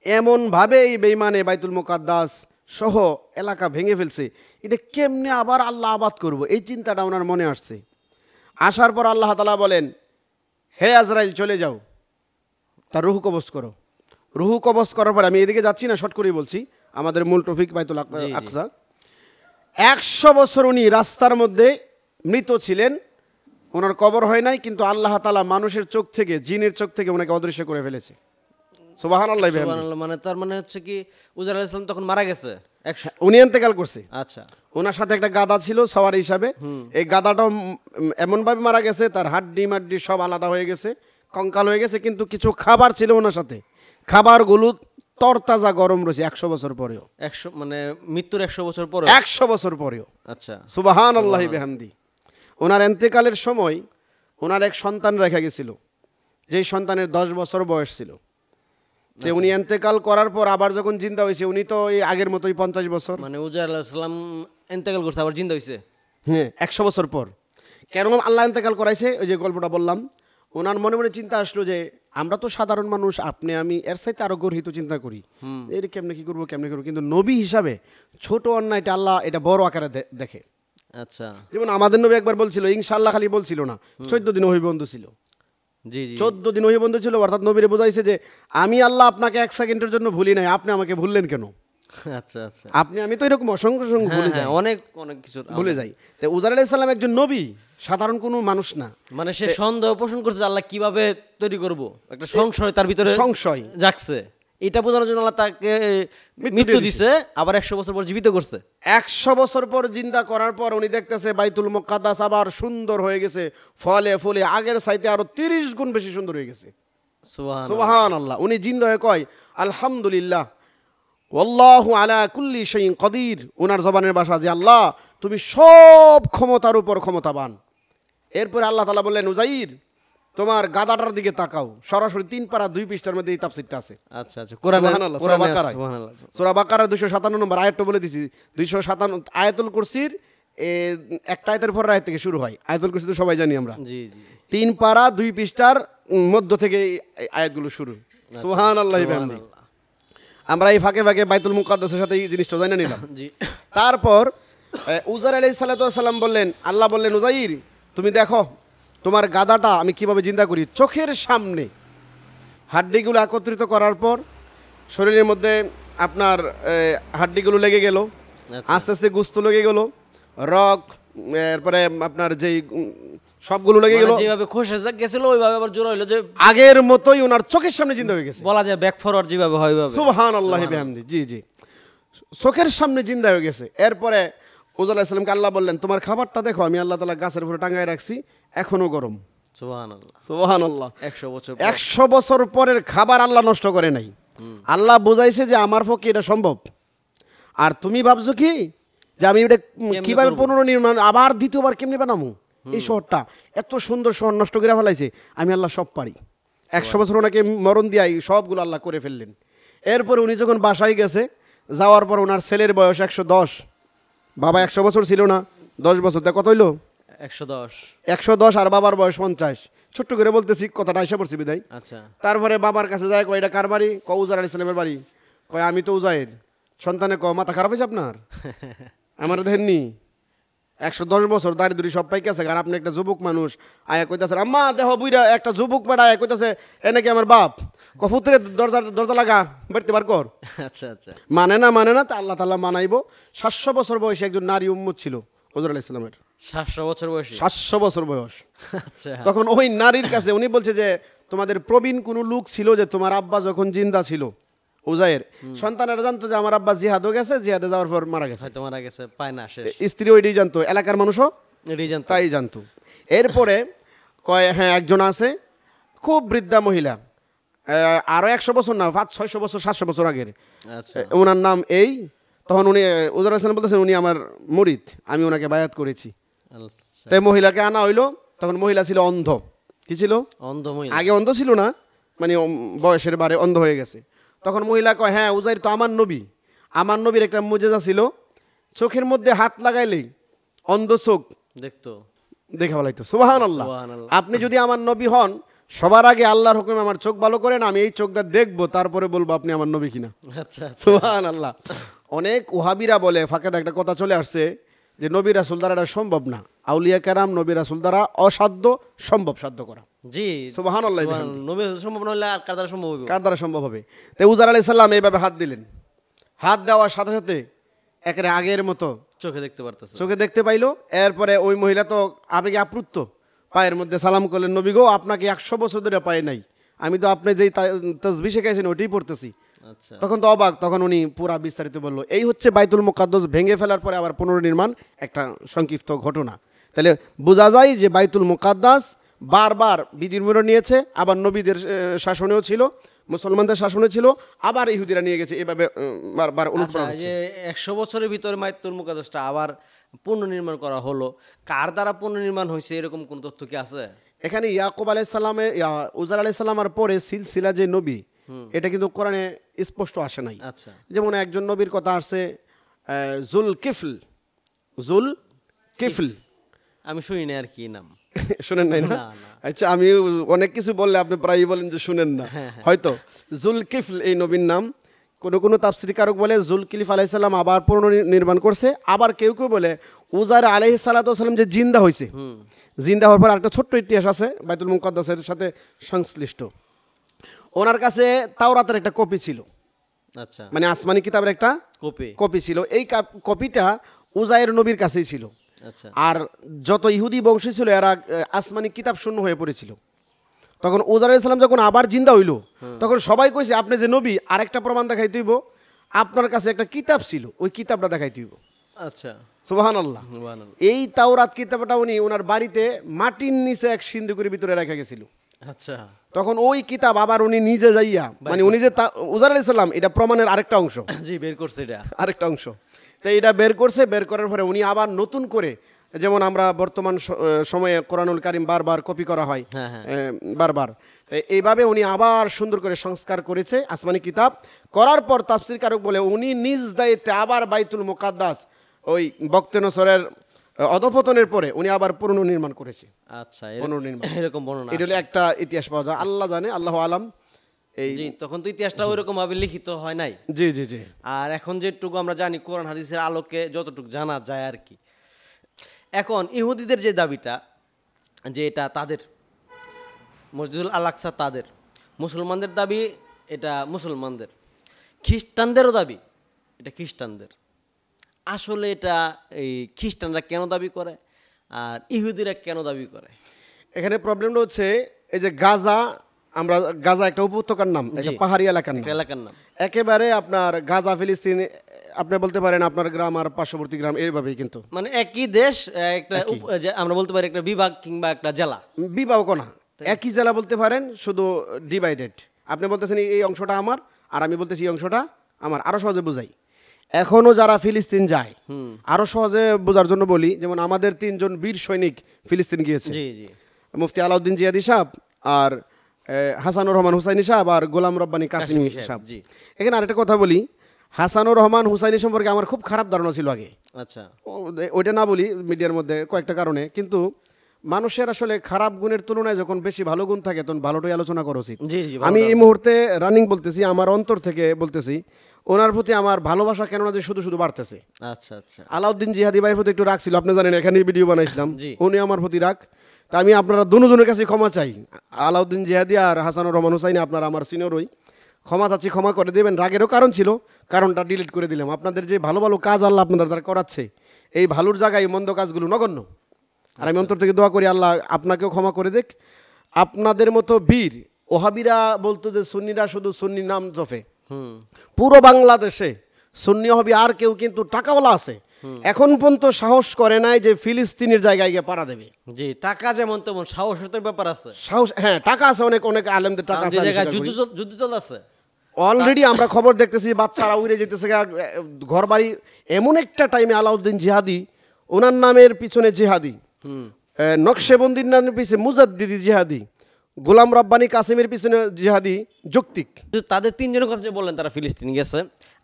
এমনভাবে এই বেঈমানে বাইতুল মুকাদ্দাস সহ এলাকা ভেঙে ফেলছে, এটা কেমনে আবার আল্লাহ আবাদ করব, এই চিন্তাটা ওনার মনে আসছে। আসার পর আল্লাহ তাআলা বলেন, হে আজরাইল চলে যাও, তার রুহু কবজ করো। রুহু কবজ করার পর, আমি এদিকে যাচ্ছি না, শর্ট করেই বলছি, আমাদের মূল টপিক বাইতুল আকসা। 100 বছর উনি রাস্তার মধ্যে মৃত ছিলেন, ওনার কবর হয় নাই, কিন্তু আল্লাহ তাআলা মানুষের চোখ থেকে, জিনের চোখ থেকে ওনাকে অদৃশ্য করে ফেলেছে। সুবহানাল্লাহ। সুবহানাল্লাহ। মানে তার মানে হচ্ছে কি উজার আলাইহিস সালাম তখন মারা গেছে? উনি ইন্তেকাল করছে। আচ্ছা। ওনার সাথে একটা গাদা ছিল সওয়ারি হিসাবে, এই গাদাটাও এমনভাবে মারা গেছে, তার হাড্ডি মাড্ডি সব আলাদা হয়ে গেছে, কঙ্কাল হয়ে গেছে, কিন্তু কিছু খাবার ছিল ওনার সাথে, খাবারগুলো তরতাজা গরম রয়েছে 100 বছর পরেও। 100 মানে মৃত্যুর 100 বছর পরে? 100 বছর পরেও। আচ্ছা। সুবহানাল্লাহি বিহামদি। ওনার ইন্তেকালের সময় ওনার এক সন্তান রেখে গেছিল, যেই সন্তানের 10 বছর বয়স ছিল। যে উনি ইন্তেকাল করার পর আবার যখন জিন্দা হয়েছে, উনি তো এই আগের মতোই 50 বছর। মানে উজার আলাইহিস সালাম ইন্তেকাল করছে, আবার জিন্দা হইছে? হ্যাঁ, 100 বছর পর। কেন আল্লাহ ইন্তেকাল করাইছে, ওই যে গল্পটা বললাম, ওনার মনে মনে চিন্তা আসলো যে আমরা তো সাধারণ মানুষ, আপনি আমি এর সাথে আরো গর্হিত চিন্তা করি, এটা কেমনে কি করবো, কেমনে করবো, কিন্তু নবী হিসাবে ছোট অন্যায়টা আল্লাহ এটা বড় আকারে দেখে। আচ্ছা। যেমন আমাদের নবী একবার বলছিল ইনশাআল্লাহ, খালি বলছিল না, 14 দিন ওহী বন্ধ ছিল। জি জি। 14 দিন ওহী বন্ধ ছিল, অর্থাৎ নবীরে বোঝাইছে যে আমি আল্লাহ আপনাকে 1 সেকেন্ডের জন্য ভুলি নাই, আপনি আমাকে ভুললেন কেন? আচ্ছা আচ্ছা। আমি তো এরকম অসংখ্য ভুলে যাই, অনেক অনেক কিছু ভুলে যাই। তো উজার আলাইহিস সালাম একজন নবী, সাধারণ কোনো মানুষ না। মানে সে সন্দেহ পোষণ করছে আল্লাহ কিভাবে তৈরি করব, একটা সংশয় তার ভিতরে সংশয় জাগছে, এটা বোঝানোর জন্য আল্লাহ তাকে মৃত্যু দিছে, আবার 100 বছর পর জীবিত করছে। 100 বছর পর জিন্দা করার পর উনি দেখতেছে বাইতুল মুকাদ্দাস আবার সুন্দর হয়ে গেছে, ফলে ফুলে আগের চাইতে আরো 30 গুণ বেশি সুন্দর হয়ে গেছে। সুবহানাল্লাহ। উনি জিন্দা হয়ে কয় আলহামদুলিল্লাহ, ওয়াল্লাহু আলা কুল্লি শাইইন কাদির। ওনার জবানের ভাষা যে আল্লাহ তুমি সব ক্ষমতার উপর ক্ষমতাবান। এরপরে আল্লাহ তাআলা বললেন, উজাইর তোমার গাদাটার দিকে তাকাও। সরাসরি 3 পারা 2 পৃষ্ঠার মধ্যে এই তাফসীরটা আছে। আচ্ছা আচ্ছা। কোরআনে সূরা বাকারার 257 নম্বর আয়াতটা বলে দিছি। 257 আয়াতুল কুরসির একটা আয়াতের পর আয়াত থেকে শুরু হয়। আয়াতুল কুরসি তো সবাই জানি আমরা। জি জি। 3 পারা 2 পৃষ্ঠার মধ্য থেকে এই আয়াতগুলো শুরু। সুবহানাল্লাহি ওয়া বিহামদিহি। আমরা এই ফাঁকে ফাঁকে বাইতুল মুকাদ্দাসের সাথে এই জিনিসটা জানা নিলাম। জি। তারপর উজার আলাইহিস সালাতু ওয়াস সালাম বললেন, আল্লাহ বললেন, উজাইর তুমি দেখো তোমার গাদাটা আমি কিভাবে জিন্দা করি। চোখের সামনে হাড্ডিগুলো একত্রিত করার পর শরীরের মধ্যে আপনার হাড্ডিগুলো লেগে গেল, আস্তে আস্তে গোস্ত লেগে গেল, রগ, এরপরে আপনার যেই সবগুলো লেগে গেল, যেভাবে খসে গেছিল ওইভাবে আবার জোড়া হইলো, যে আগের মতোই ওনার চোখের সামনে জিন্দা হয়ে গেছে। বলা যায় ব্যাক ফরওয়ার্ড যেভাবে হয় ওইভাবে। সুবহানাল্লাহি বিহামদি। জি জি, চোখের সামনে জিন্দা হয়ে গেছে। এরপরে উজার আলাইহিস সালামকে আল্লাহ বললেন, তোমার খাবারটা দেখো, আমি আল্লাহ তাআলা গাছের উপরে টাঙায় রাখছি, এখনো গরম। সুবহানাল্লাহ সুবহানাল্লাহ। 100 বছর পরের খাবার আল্লাহ নষ্ট করে নাই। আল্লাহ বুঝাইছে যে আমার পক্ষে এটা সম্ভব। আর তুমি ভাবছো কি যে আমি এটা কিভাবে পুনর্নির্মাণ, আবার দ্বিতীয়বার কেমনে বানাবো? এই শহরটা এত সুন্দর শহর নষ্ট করে ফেলাইছে, আমি আল্লাহ সব পারি। 100 বছর ওনাকে মরণ দিয়াই সবগুলো আল্লাহ করে ফেললেন। এরপরে উনি যখন বাসায় গেছে, যাওয়ার পর ওনার ছেলের বয়স 110। বাবা 100 বছর ছিল না, 10 বছর, তা কত হইলো? 110। 110 আর বাবার বয়স 50। ছোট্ট করে বলতেছি, কথাটা আইসা পড়ছি বিদায়। আচ্ছা। তারপরে বাবার কাছে যায়, কয় এটা কার বাড়ি? উজাইর আলাইহিস সালামের বাড়ি। কয় আমি তো উজাইর। সন্তানে মাথা খারাপ হয়েছে আপনার? আমার দেখেননি 110 বছর দাঁড়িয়ে সব পাইকে আছে, আর আপনি একটা যুবক মানুষ আয়া কইতাছে আম্মা দেহ বুইরা, একটা যুবক বেড়া আয়া কইতাছে এ নাকি আমার বাপ। কফুতরে দরজা লাগা, বাড়তে বার কর। আচ্ছা আচ্ছা। মানে না, তা আল্লাহ তাআলা মানাইবো। 700 বছর বয়সে একজন নারী উম্মত ছিল হুজুর আলাইহিস সালামের। 700 বছর বয়সী? 700 বছর বয়স। আচ্ছা। তখন ওই নারীর কাছে উনি বলছে যে তোমাদের প্রবীণ কোনো লোক ছিল যে তোমার আব্বা যখন জিন্দা ছিল, উজাইর, সন্তানেরা জানতো যে আমার আব্বা জিহাদও গেছে, জিহাদে যাওয়ার পর মারা গেছে, হয়তো মারা গেছে, পায় না, শেষ। স্ত্রী ওইটাই জানতো, এলাকার মানুষও এটাই জানতো। তাই জানতো। এরপরে কয় হ্যাঁ একজন আছে, খুব বৃদ্ধা মহিলা, আরো 100 বছর না, 500-600 বছর 700 বছর আগের। আচ্ছা। ওনার নাম এই। তখন উনি হুজুর আলাইহিস সালাম বলতেছেন উনি আমার মুরিদ, আমি ওনাকে বায়াত করেছি। আচ্ছা। তাই মহিলাকে আনা হইলো। তখন মহিলা ছিল অন্ধ। কি ছিল? অন্ধ মহিলা। আগে অন্ধ ছিল না, মানে বয়সের বারে অন্ধ হয়ে গেছে। তখন মহিলা কয় হ্যাঁ উজাইর তো আমার নবী। আমার নবীর একটা মুজেজা ছিল, চোখের মধ্যে হাত লাগাইলেই অন্ধ চোখ দেখতো। দেখা বলাইতো। সুবহানাল্লাহ। সুবহানাল্লাহ। আপনি যদি আমার নবী হন, সবার আগে আল্লাহর হুকুমে আমার চোখ ভালো করেন, আমি এই চোখটা দেখবো, তারপরে বলবো আপনি আমার নবী কিনা। আচ্ছা। সুবহানাল্লাহ। অনেক ওহাবিরা বলে, ফাঁকে একটা কথা চলে আসছে যে নবী রাসূল দ্বারা এটা সম্ভব না, আউলিয়া কেরাম নবী রাসূল দ্বারা অসাধ্য সম্ভব সাধ্য করা। জি। সুবহানাল্লাহ। নবী সম্ভব না হলে আর কার দ্বারা সম্ভব হবে? কার দ্বারা সম্ভব হবে? তাই উজাইর আলাইহিস সালাম এইভাবে হাত দিলেন। হাত দেওয়ার সাথে সাথে একেবারে আগের মতো চোখে দেখতে পারতেছে। চোখে দেখতে পাইলো। এরপরে ওই মহিলা তো আবেগে আপ্লুত, পায়ের মধ্যে সালাম করলেন, নবী গো আপনাকে 100 বছর ধরে পায় নাই, আমি তো আপনি যেই তাসবিহ শিখাইছেন ওইটাই পড়তেছি। আচ্ছা। তখন তো অবাক। তখন উনি পুরা বিস্তারিত বললো। এই হচ্ছে বাইতুল মুকাদ্দাস ভেঙে ফেলার পরে আবার পুনর্নির্মাণ, একটা সংক্ষিপ্ত ঘটনা। তাহলে বোঝা যায় যে বাইতুল মুকাদ্দাস বারবার বিধির নিয়েছে, আবার নবীদের শাসনেও ছিল, মুসলমানদের শাসনে ছিল, আবার ইহুদিরা নিয়ে গেছে, এভাবে বারবার আচ্ছা, উলটপালট হচ্ছে। যে 100 বছরের ভিতরে বাইতুল মুকাদ্দাসটা আবার পুনর্নির্মাণ করা হলো, কার দ্বারা পুনর্নির্মাণ হয়েছে এরকম কোন তথ্য কি আছে? এখানে ইয়াকুব আলাইহিস সালামে উজাইর আলাইহিস সালামের পরে সিলসিলা যে নবী, এটা কিন্তু কোরআনে স্পষ্ট আসে নাই। আচ্ছা। যেমন একজন নবীর কথা আসছে জুল কিফল। আমি শুনি না আর কি নাম। শুনেন নাই না? না, না। আচ্ছা, আমি অনেক কিছু বললে আপনি প্রায়ই বলেন যে শুনেন না, হয়তো জুলকিফল এই নবীর নাম। কোন তাফসীরকারক বলে জুলকিফল আলাইহিস সালাম আবার পুনর্নির্মাণ করছে, আবার কেউ কেউ বলে উজাইর আলাইহিস সালাতু ওয়াস সালাম যে জিন্দা হয়েছে, জিন্দা হওয়ার পর একটা ছোট্ট ইতিহাস আছে বাইতুল মুকাদ্দাসের সাথে সংশ্লিষ্ট। ওনার কাছে তাওরাতের একটা কপি ছিল, আচ্ছা। মানে আসমানি কিতাবের একটা কপি ছিল। এই কপিটা উজাইর নবীর কাছেই ছিল। আচ্ছা। আর যত ইহুদি বংশী ছিল এরা আসমানি কিতাব শূন্য হয়ে পড়েছিল। তখন উজাইর আলাইহিস সালাম যখন আবার জিন্দা হইল, তখন সবাই কইছে আপনি যে নবী, আরেকটা প্রমাণ দেখাইতে হইব, আপনার কাছে একটা কিতাব ছিল, ওই কিতাবটা দেখাইতে হইব। আচ্ছা। সুবহানাল্লাহ। এই তাওরাত কিতাবটা উনি ওনার বাড়িতে মাটির নিচে এক সিন্দুকের ভিতরে রেখে গেছিল। আচ্ছা। তখন ওই কিতাব আবার উনি নিজে যাইয়া, মানে উনি যে উজাইর আলাইহিস সালাম, এটা প্রমাণের আরেকটা অংশ। জি, বের করছে এটা আরেকটা অংশ। তো এটা বের করছে, বের করার পরে উনি আবার নতুন করে, যেমন আমরা বর্তমান সময়ে কোরআনুল কারীম বারবার কপি করা হয়, বারবার, এইভাবে উনি আবার সুন্দর করে সংস্কার করেছে আসমানি কিতাব। করার পর তাফসীরকারক বলে উনি নিজ দায়িত্বে আবার বাইতুল মুকাদ্দাস ওই বক্তে নসরের অধপতনের পরে উনি আবার পুনর্নির্মাণ করেছে। আচ্ছা, এরকম বর্ণনা, এটা হলো একটা ইতিহাস পাওয়া যায়। আল্লাহ জানে, আল্লাহ আলাম। জি, তখন তো ইতিহাসটা ওইরকম ভাবে লিখিত হয় নাই। জি জি জি। আর এখন যেটুকু আমরা জানি কোরআন হাদিসের আলোকে যতটুকু জানা যায় আর কি। এখন ইহুদিদের যে দাবিটা, যে এটা তাদের মসজিদুল আল আকসা তাদের, মুসলমানদের দাবি এটা মুসলমানদের, খ্রিস্টানদেরও দাবি এটা খ্রিস্টানদের। আসলে এটা এই খ্রিস্টানরা কেন দাবি করে আর ইহুদিরা কেন দাবি করে? এখানে প্রবলেমটা হচ্ছে এই যে গাজা, আমরা গাজা একটা উপত্যকার নাম, একটা পাহাড়ি এলাকার নাম, একেবারে আপনার গাজা ফিলিস্তিন, আপনি বলতে পারেন আপনার গ্রাম আর পার্শ্ববর্তী গ্রাম, এইভাবেই কিন্তু মানে একই দেশ, একটা আমরা বলতে পারি একটা বিভাগ কিংবা একটা জেলা। বিভাগ না, একই জেলা বলতে পারেন, শুধু ডিভাইডেড। আপনি বলতেছেন এই অংশটা আমার, আর আমি বলতেছি এই অংশটা আমার, আরো সহজে বোঝাই। এখনো যারা ফিলিস্তিন যায়, আরো সহজে বোঝার জন্য বলি, যেমন আমাদের 3 জন বীর সৈনিক ফিলিস্তিন গিয়েছে, মুফতি আলাউদ্দিন জিয়াদি সাহেব, আর হাসানুর রহমান হুসাইনি সাহেব, আর গোলাম রব্বানী কাসিমি সাহেব। এখানে আরেকটা কথা বলি, হাসানুর রহমান হুসাইনি সম্পর্কে আমার খুব খারাপ ধারণা ছিল আগে। আচ্ছা, ওইটা না বলি মিডিয়ার মধ্যে কয়েকটা কারণে, কিন্তু মানুষের আসলে খারাপ গুণের তুলনায় যখন বেশি ভালো গুণ থাকে তখন ভালোটাই আলোচনা করা উচিত। জি জি, আমি এই মুহূর্তে রানিং বলতেছি, আমার অন্তর থেকে বলতেছি, ওনার প্রতি আমার ভালোবাসা কেননা যে শুধু শুধু বাড়তেছে। আচ্ছা আচ্ছা, আলাউদ্দিন জিহাদি ভাইয়ের প্রতি একটু রাগ ছিল, আপনি জানেন, এখানে ভিডিও বানাইছিলাম, জি। উনি আমার প্রতি রাগ। তা আমি আপনারা দুজনের কাছে ক্ষমা চাই, আলাউদ্দিন জিহাদি আর হাসানুর রহমান হুসাইনি, আপনারা আমার সিনিয়রই, ক্ষমা চাচ্ছি, ক্ষমা করে দেবেন। রাগেরও কারণ ছিল, কারণটা ডিলিট করে দিলাম। আপনাদের যে ভালো ভালো কাজ আল্লাহ আপনাদের দ্বারা করাচ্ছে, এই ভালোর জায়গায় মন্দ কাজগুলো নগণ্য। আর আমি অন্তর থেকে দোয়া করি আল্লাহ আপনাকেও ক্ষমা করে দেখ। আপনাদের মতো বীর ওহাবিরা বলতো যে সুন্নিরা শুধু সুন্নি নাম জপে, পুরো বাংলাদেশে সুন্নি ওহাবি আর কেউ কিন্তু টাকাওয়ালা আছে, এখন পর্যন্ত সাহস করে নাই যে ফিলিস্তিনের জায়গায় গিয়ে পাড়া দেবে। জি, টাকা যেমন তেমন সাহসের তো ব্যাপার আছে। সাহস, হ্যাঁ টাকা আছে, অনেক অনেক আলেমদের টাকা যে আছে। জায়গায় যুদ্ধ চলতেছে, অলরেডি আমরা খবর দেখতেছি বাচ্চারা উড়ে যেতেছে ঘর বাড়ি। এমন একটা টাইমে আলাউদ্দিন জিহাদি, ওনার নামের পিছনে জিহাদি, নকশেবন্দির নামের পিছনে মুজাদ্দিদি জিহাদি, গোলাম রব্বানী কাসিমের পিছনে জিহাদি যৌক্তিক। তাদের তিনজনের কথা যে বললেন তারা ফিলিস্তিন গেছে,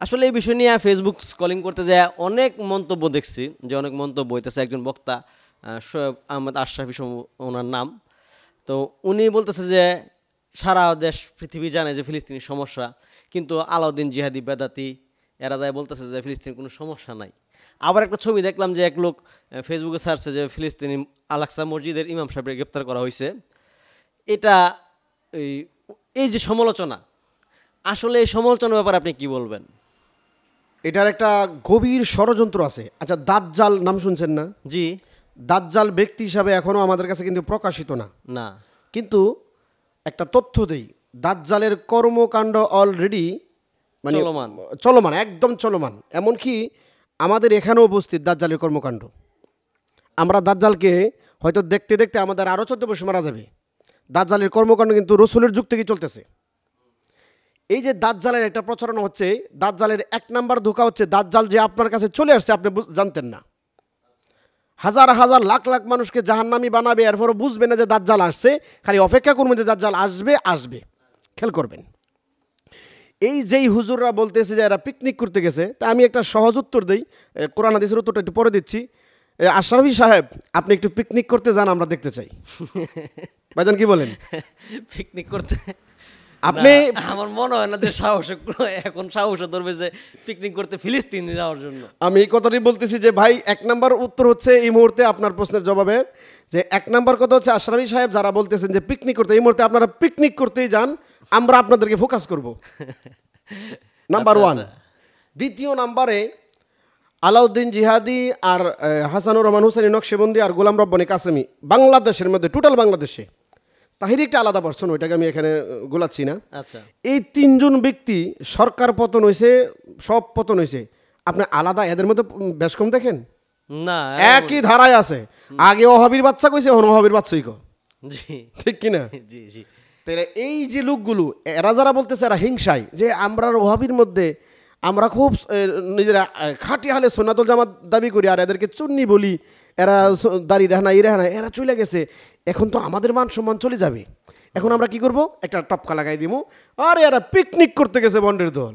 আসলে এই বিষয় নিয়ে ফেসবুক স্ক্রলিং করতে যায় অনেক মন্তব্য দেখছি, যে অনেক মন্তব্য হইতেছে। একজন বক্তা শোয়েব আহমেদ আশরাফি ওনার নাম, তো উনি বলতেছে যে সারা দেশ পৃথিবী জানে যে ফিলিস্তিনের সমস্যা, কিন্তু আলাউদ্দিন জিহাদি বেদাতি এরা যায় বলতেছে যে ফিলিস্তিনের কোনো সমস্যা নাই। আবার একটা ছবি দেখলাম যে এক লোক ফেসবুকে সার্চে যে ফিলিস্তিনি আল-আকসা মসজিদের ইমাম সাহেবকে গ্রেপ্তার করা হয়েছে। এটা এই যে সমালোচনা, আসলে এই সমালোচনার ব্যাপারে আপনি কি বলবেন? এটার একটা গভীর ষড়যন্ত্র আছে। আচ্ছা, দাজ্জাল নাম শুনছেন না? জি। দাজ্জাল ব্যক্তি হিসাবে এখনো আমাদের কাছে কিন্তু প্রকাশিত না, না, কিন্তু একটা তথ্য দেই, দাজ্জালের কর্মকাণ্ড অলরেডি মানে চলমান, একদম চলমান। এমনকি আমাদের এখানেও উপস্থিত দাজ্জালের কর্মকাণ্ড। আমরা দাজ্জালকে হয়তো দেখতে দেখতে আমাদের আরও 14 বছর মারা যাবে। দাজ্জালের কর্মকাণ্ড কিন্তু রসুলের যুগ থেকে চলতেছে। এই যে দাজ্জালের একটা প্রচারণা হচ্ছে, দাজ্জালের 1 নাম্বার ধোঁকা হচ্ছে দাজ্জাল যে আপনার কাছে চলে আসছে আপনি জানতেন না। হাজার হাজার লাখ লাখ মানুষকে জাহান্নামী বানাবে, এরপরও বুঝবে না যে দাজ্জাল আসছে, খালি অপেক্ষা করবেন যে দাজ্জাল আসবে। খেয়াল করবেন, এই যেই হুজুররা বলতেছে যে এরা পিকনিক করতে গেছে, তা আমি একটা সহজ উত্তর দিই, কোরআন হাদিসের উত্তরটা একটু পরে দিচ্ছি। আশরাফি সাহেব, আপনি একটু পিকনিক করতে যান, আমরা দেখতে চাই। ভাইজান কি বলেন? পিকনিক করতে আপনি, আমার মনে হয় না যে এখন সাহস ধরবে যে পিকনিক করতে ফিলিস্তিন যাওয়ার জন্য। আমি এই কথাটাই বলতেছি যে ভাই, 1 নাম্বার উত্তর হচ্ছে এই মুহূর্তে আপনার প্রশ্নের জবাবের, যে 1 নাম্বার কথা হচ্ছে আশরাফি সাহেব যারা বলতেছেন যে পিকনিক করতে, এই মুহূর্তে আপনারা পিকনিক করতেই যান, আমরা আপনাদেরকে ফোকাস করব। নাম্বার 1। দ্বিতীয় নাম্বারে আলাউদ্দিন জিহাদি আর হাসানুর রহমান হুসাইনি নকশেবন্দি আর গোলাম রব্বানী কাসেমি বাংলাদেশের মধ্যে, টোটাল বাংলাদেশে, তাহির একটা আলাদা পার্সন, ওইটাকে আমি এখানে গোলাচ্ছি না। আচ্ছা, এই 3 জন ব্যক্তি সরকার পতন হয়েছে, সব পতন হয়েছে, আপনি আলাদা এদের মধ্যে বেশ কম দেখেন না, একই ধারায় আছে। আগে ওহাবির বাচ্চা কইছে, এখন ওহাবির বাচ্চাই কো, জি ঠিক কিনা? জি জি। তাহলে এই যে লোকগুলো, এরা যারা বলতেছে এরা হিংসায়, যে আমরা ওহাবির মধ্যে আমরা খুব নিজেরা খাঁটি হালে সুন্নাতুল জামাত দাবি করি, আর এদেরকে চুন্নি বলি, এরা দাড়ি রাহনা ই রাহনা, এরা চলে গেছে, এখন তো আমাদের মান সম্মান চলে যাবে, এখন আমরা কি করব? একটা টপকা লাগাই দিব, আর এরা পিকনিক করতে গেছে বন্ডের দল।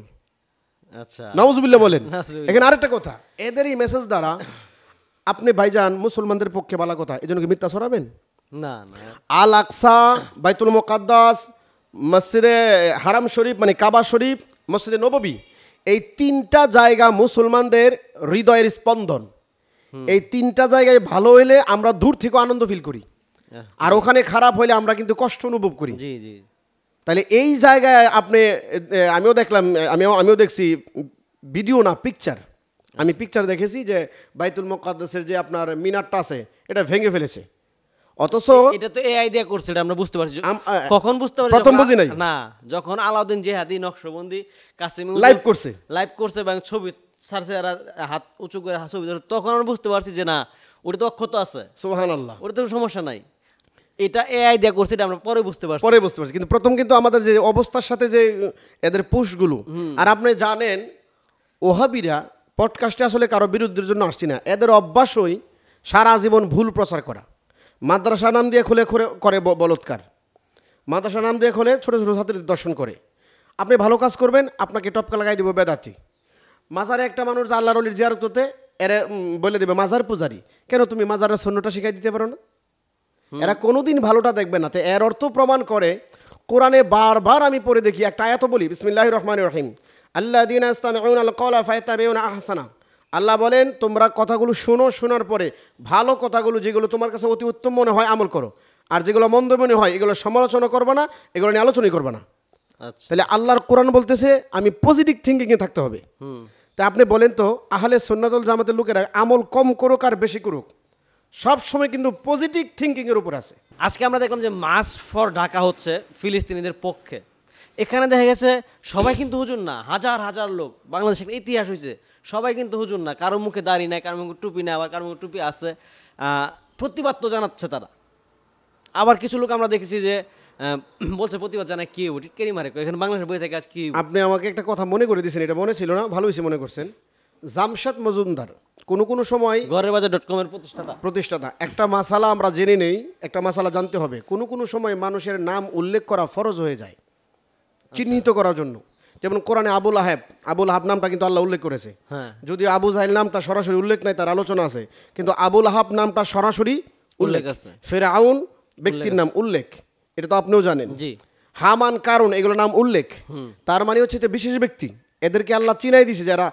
আচ্ছা, নাউজুবিল্লাহ বলেন। এখানে আরেকটা কথা, এদের এই মেসেজ দ্বারা আপনি ভাইজান মুসলমানদের পক্ষে ভালো কথা, এই জন্য কি মিথ্যা ছড়াবেন? না না, আল আকসা, বাইতুল মুকাদ্দাস, মসজিদে হারাম শরীফ মানে কাবা শরীফ, মসজিদে নববী, এই 3টা জায়গা মুসলমানদের হৃদয়ের স্পন্দন। এই 3টা জায়গায় ভালো হইলে আমরা দূর থেকে আনন্দ ফিল করি, আর ওখানে খারাপ হইলে আমরা কিন্তু কষ্ট অনুভব করি। জি জি। তাহলে এই জায়গায় আপনি, আমিও দেখলাম, আমিও দেখছি ভিডিও না পিকচার, আমি পিকচার দেখেছি যে বাইতুল মুকাদ্দাসের যে আপনার মিনারটা আছে এটা ভেঙে ফেলেছে, অথচ এটা তো এআই দিয়ে করছে, এটা আমরা বুঝতে পারছি। কখন বুঝতে পারছি? প্রথম বুঝি নাই না, যখন আলাউদ্দিন জিহাদি নকশবন্দি কাসিমি লাইভ করছে এবং ছবি ছাড়ছে, এরা হাত উঁচু করে ছবি ধরে, তখন আমরা বুঝতে পারছি যে না, ওটা তো অক্ষত আছে, সুবহানাল্লাহ, ওটা তো সমস্যা নাই। এটা এআই দিয়ে করছে, এটা আমরা পরে বুঝতে পারছি, কিন্তু প্রথম কিন্তু আমাদের যে অবস্থার সাথে যে এদের পুশগুলো, আর আপনি জানেন ওহাবিরা পডকাস্টে আসলে কারো বিরুদ্ধের জন্য আসছি না, এদের অভ্যাসই সারা জীবন ভুল প্রচার করা। মাদ্রাসা নাম দিয়ে করে বলৎকার, মাদ্রাসা নাম দিয়ে খোলে ছোটো ছোটো ছাত্রীদের দর্শন করে। আপনি ভালো কাজ করবেন, আপনাকে টপকা লাগাই দিব বেদাতি। মাজারে একটা মানুষ যে আল্লাহর ওলির জিয়ারত করতে এরা বলে দেবে মাজার পূজারি, কেন তুমি মাজারের সুন্নতটা শিখাই দিতে পারো না? এরা কোনোদিন ভালোটা দেখবে না। তো এর অর্থ প্রমাণ করে কোরআনে বারবার আমি পড়ে দেখি, একটা আয়াত বলি, বিসমিল্লাহির রহমানির রহিম, আল্লাযীনা ইসতামিউনাল কাওলা ফায়াত্তাবিউনা আহসানা। আল্লাহ বলেন তোমরা কথাগুলো শোনো, শোনার পরে ভালো কথাগুলো যেগুলো তোমার কাছে অতি উত্তম মনে হয় আমল করো, আর যেগুলো মন্দ মনে হয় এগুলো সমালোচনা করবে না, এগুলো নিয়ে আলোচনাই করবে না। আচ্ছা, তাহলে আল্লাহর কোরআন বলতেছে আমি পজিটিভ থিঙ্কিংয়ে থাকতে হবে। তা আপনি বলেন তো আহলে সুন্নাতুল জামাতের লোকেরা আমল কম করুক আর বেশি করুক, সব সময় কিন্তু পজিটিভ থিঙ্কিংয়ের উপর আছে। আজকে আমরা দেখলাম যে মাস ফর ঢাকা হচ্ছে ফিলিস্তিনিদের পক্ষে। এখানে দেখা গেছে সবাই কিন্তু হুজুর না, হাজার হাজার লোক, বাংলাদেশের একটা ইতিহাস হয়েছে, সবাই কিন্তু হুজুর না, কারো মুখে দাড়ি নাই, কারো মুখে টুপি নাই, আবার কারো মুখে টুপি আছে, প্রতিবাদ তো জানাচ্ছে তারা। আবার কিছু লোক আমরা দেখেছি যে বলছে প্রতিবাদ জানায় কি হইব, টিটকারি মারে, এখানে বাংলাদেশের বই থেকে আজ কি হইব? আপনি আমাকে একটা কথা মনে করে দিয়েছেন, এটা মনে ছিল না, ভালো হয়েছে মনে করছেন। জামশেদ মজুমদার কোনো সময় ঘরের বাজার .com এর প্রতিষ্ঠাতা। একটা মাসালা আমরা জেনে নেই, একটা মাসালা জানতে হবে। কোনো সময় মানুষের নাম উল্লেখ করা ফরজ হয়ে যায় চিহ্নিত করার জন্য। যেমন কোরআনে আবুল আহাব নামটা কিন্তু আল্লাহ উল্লেখ করেছে, যদিও আবু জাহেল নামটা সরাসরি উল্লেখ নাই, তার আলোচনা আছে, কিন্তু আবুল আহাব নামটা সরাসরি উল্লেখ আছে। ফেরাউন ব্যক্তির নাম উল্লেখ, এটা তো আপনিও জানেন। জি। হামান, কারণ এগুলো নাম উল্লেখ। তার মানে হচ্ছে বিশেষ ব্যক্তি, এদেরকে আল্লাহ চিনাই দিয়েছে যারা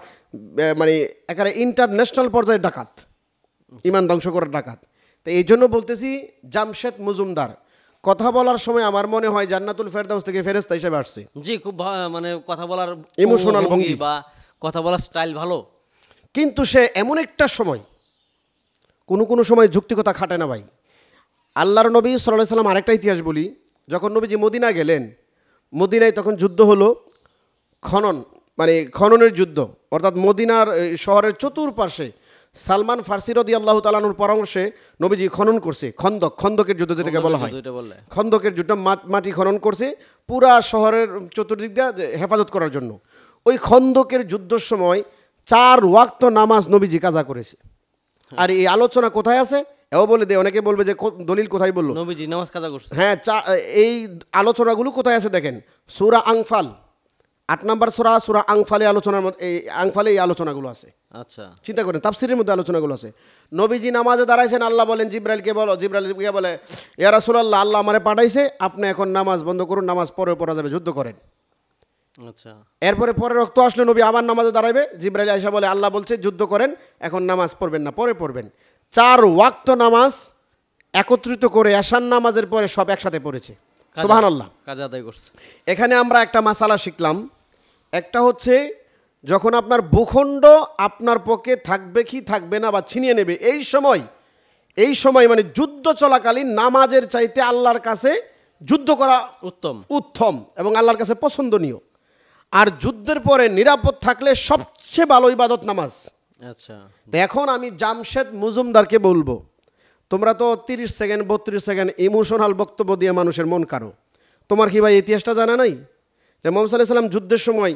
মানে একেবারে ইন্টারন্যাশনাল পর্যায়ে ডাকাত, ইমান ধ্বংস করার ডাকাত। তো এই জন্য বলতেছি জামশেদ মজুমদার কথা বলার সময় আমার মনে হয় জান্নাতুল ফেরদাউস থেকে ফেরেশতা হিসেবে আসছে। জি, খুব মানে কথা বলার ইমোশনাল ভঙ্গি বা কথা বলার স্টাইল ভালো। কিন্তু সে এমন একটা সময় কোনো সময় যুক্তিকতা খাটে না ভাই। আল্লাহর নবী সাল্লাল্লাহু আলাইহি সাল্লাম, আরেকটা ইতিহাস বলি, যখন নবীজি মদিনা গেলেন, মদিনায় তখন যুদ্ধ হলো খননের যুদ্ধ, অর্থাৎ মদিনার শহরের চতুর্পাশে সালমান ফার্সি রাদিয়াল্লাহু তাআলা আনহুর পরামর্শে নবীজি খনন করছে, খন্দকের যুদ্ধ যেটাকে বলা হয়, খন্দকের যুদ্ধ, মাটি খনন করছে পুরা শহরের চতুর্দিক দিয়ে হেফাজত করার জন্য। ওই খন্দকের যুদ্ধের সময় 4 ওয়াক্ত নামাজ নবীজি কাজা করেছে। আর এই আলোচনা কোথায় আছে এও বলে দেয়, অনেকে বলবে যে দলিল কোথায় বললো, নবীজি নামাজ কাজা করছে। হ্যাঁ, এই আলোচনাগুলো কোথায় আছে দেখেন, সূরা আনফাল 8 নম্বর সূরা আনফালে আলোচনার মধ্যে আনফালে এই আলোচনাগুলো আছে। আচ্ছা, চিন্তা করেন, তাফসীরের মধ্যে আলোচনাগুলো আছে। নবীজি নামাজে দাঁড়াইছেন, আল্লাহ বলেন জিবরাইলকে বলো, জিবরাইল গিয়ে বলে ইয়া রাসূলুল্লাহ, আল্লাহ আমারে পাঠাইছে, আপনি এখন নামাজ বন্ধ করুন, নামাজ পরে পড়া যাবে, যুদ্ধ করেন। আচ্ছা, এরপরে রক্ত আসলে নবী আবার নামাজে দাঁড়াবে, জিবরাইল আয়েশা বলে আল্লাহ বলছে যুদ্ধ করেন, এখন নামাজ পড়বেন না, পরে পড়বেন। 4 ওয়াক্ত নামাজ একত্রিত করে এশার নামাজের পরে সব একসাথে পড়েছে, সুবহানাল্লাহ, কাজা আদায় করছে। এখানে আমরা একটা মাসালা শিখলাম, একটা হচ্ছে যখন আপনার ভূখণ্ড আপনার পক্ষে থাকবে কি থাকবে না বা ছিনিয়ে নেবে, এই সময় মানে যুদ্ধ চলাকালীন নামাজের চাইতে আল্লাহর কাছে যুদ্ধ করা উত্তম এবং আল্লাহর কাছে পছন্দনীয়। আর যুদ্ধের পরে নিরাপদ থাকলে সবচেয়ে ভালো ইবাদত নামাজ। আচ্ছা, এখন আমি জামশেদ মজুমদারকে বলবো, তোমরা তো 30 সেকেন্ড 32 সেকেন্ড ইমোশনাল বক্তব্য দিয়ে মানুষের মন কাড়ো, তোমার কি ভাই ইতিহাসটা জানা নাই যে মুহাম্মদ সাল্লাল্লাহু আলাইহি সাল্লাম যুদ্ধের সময়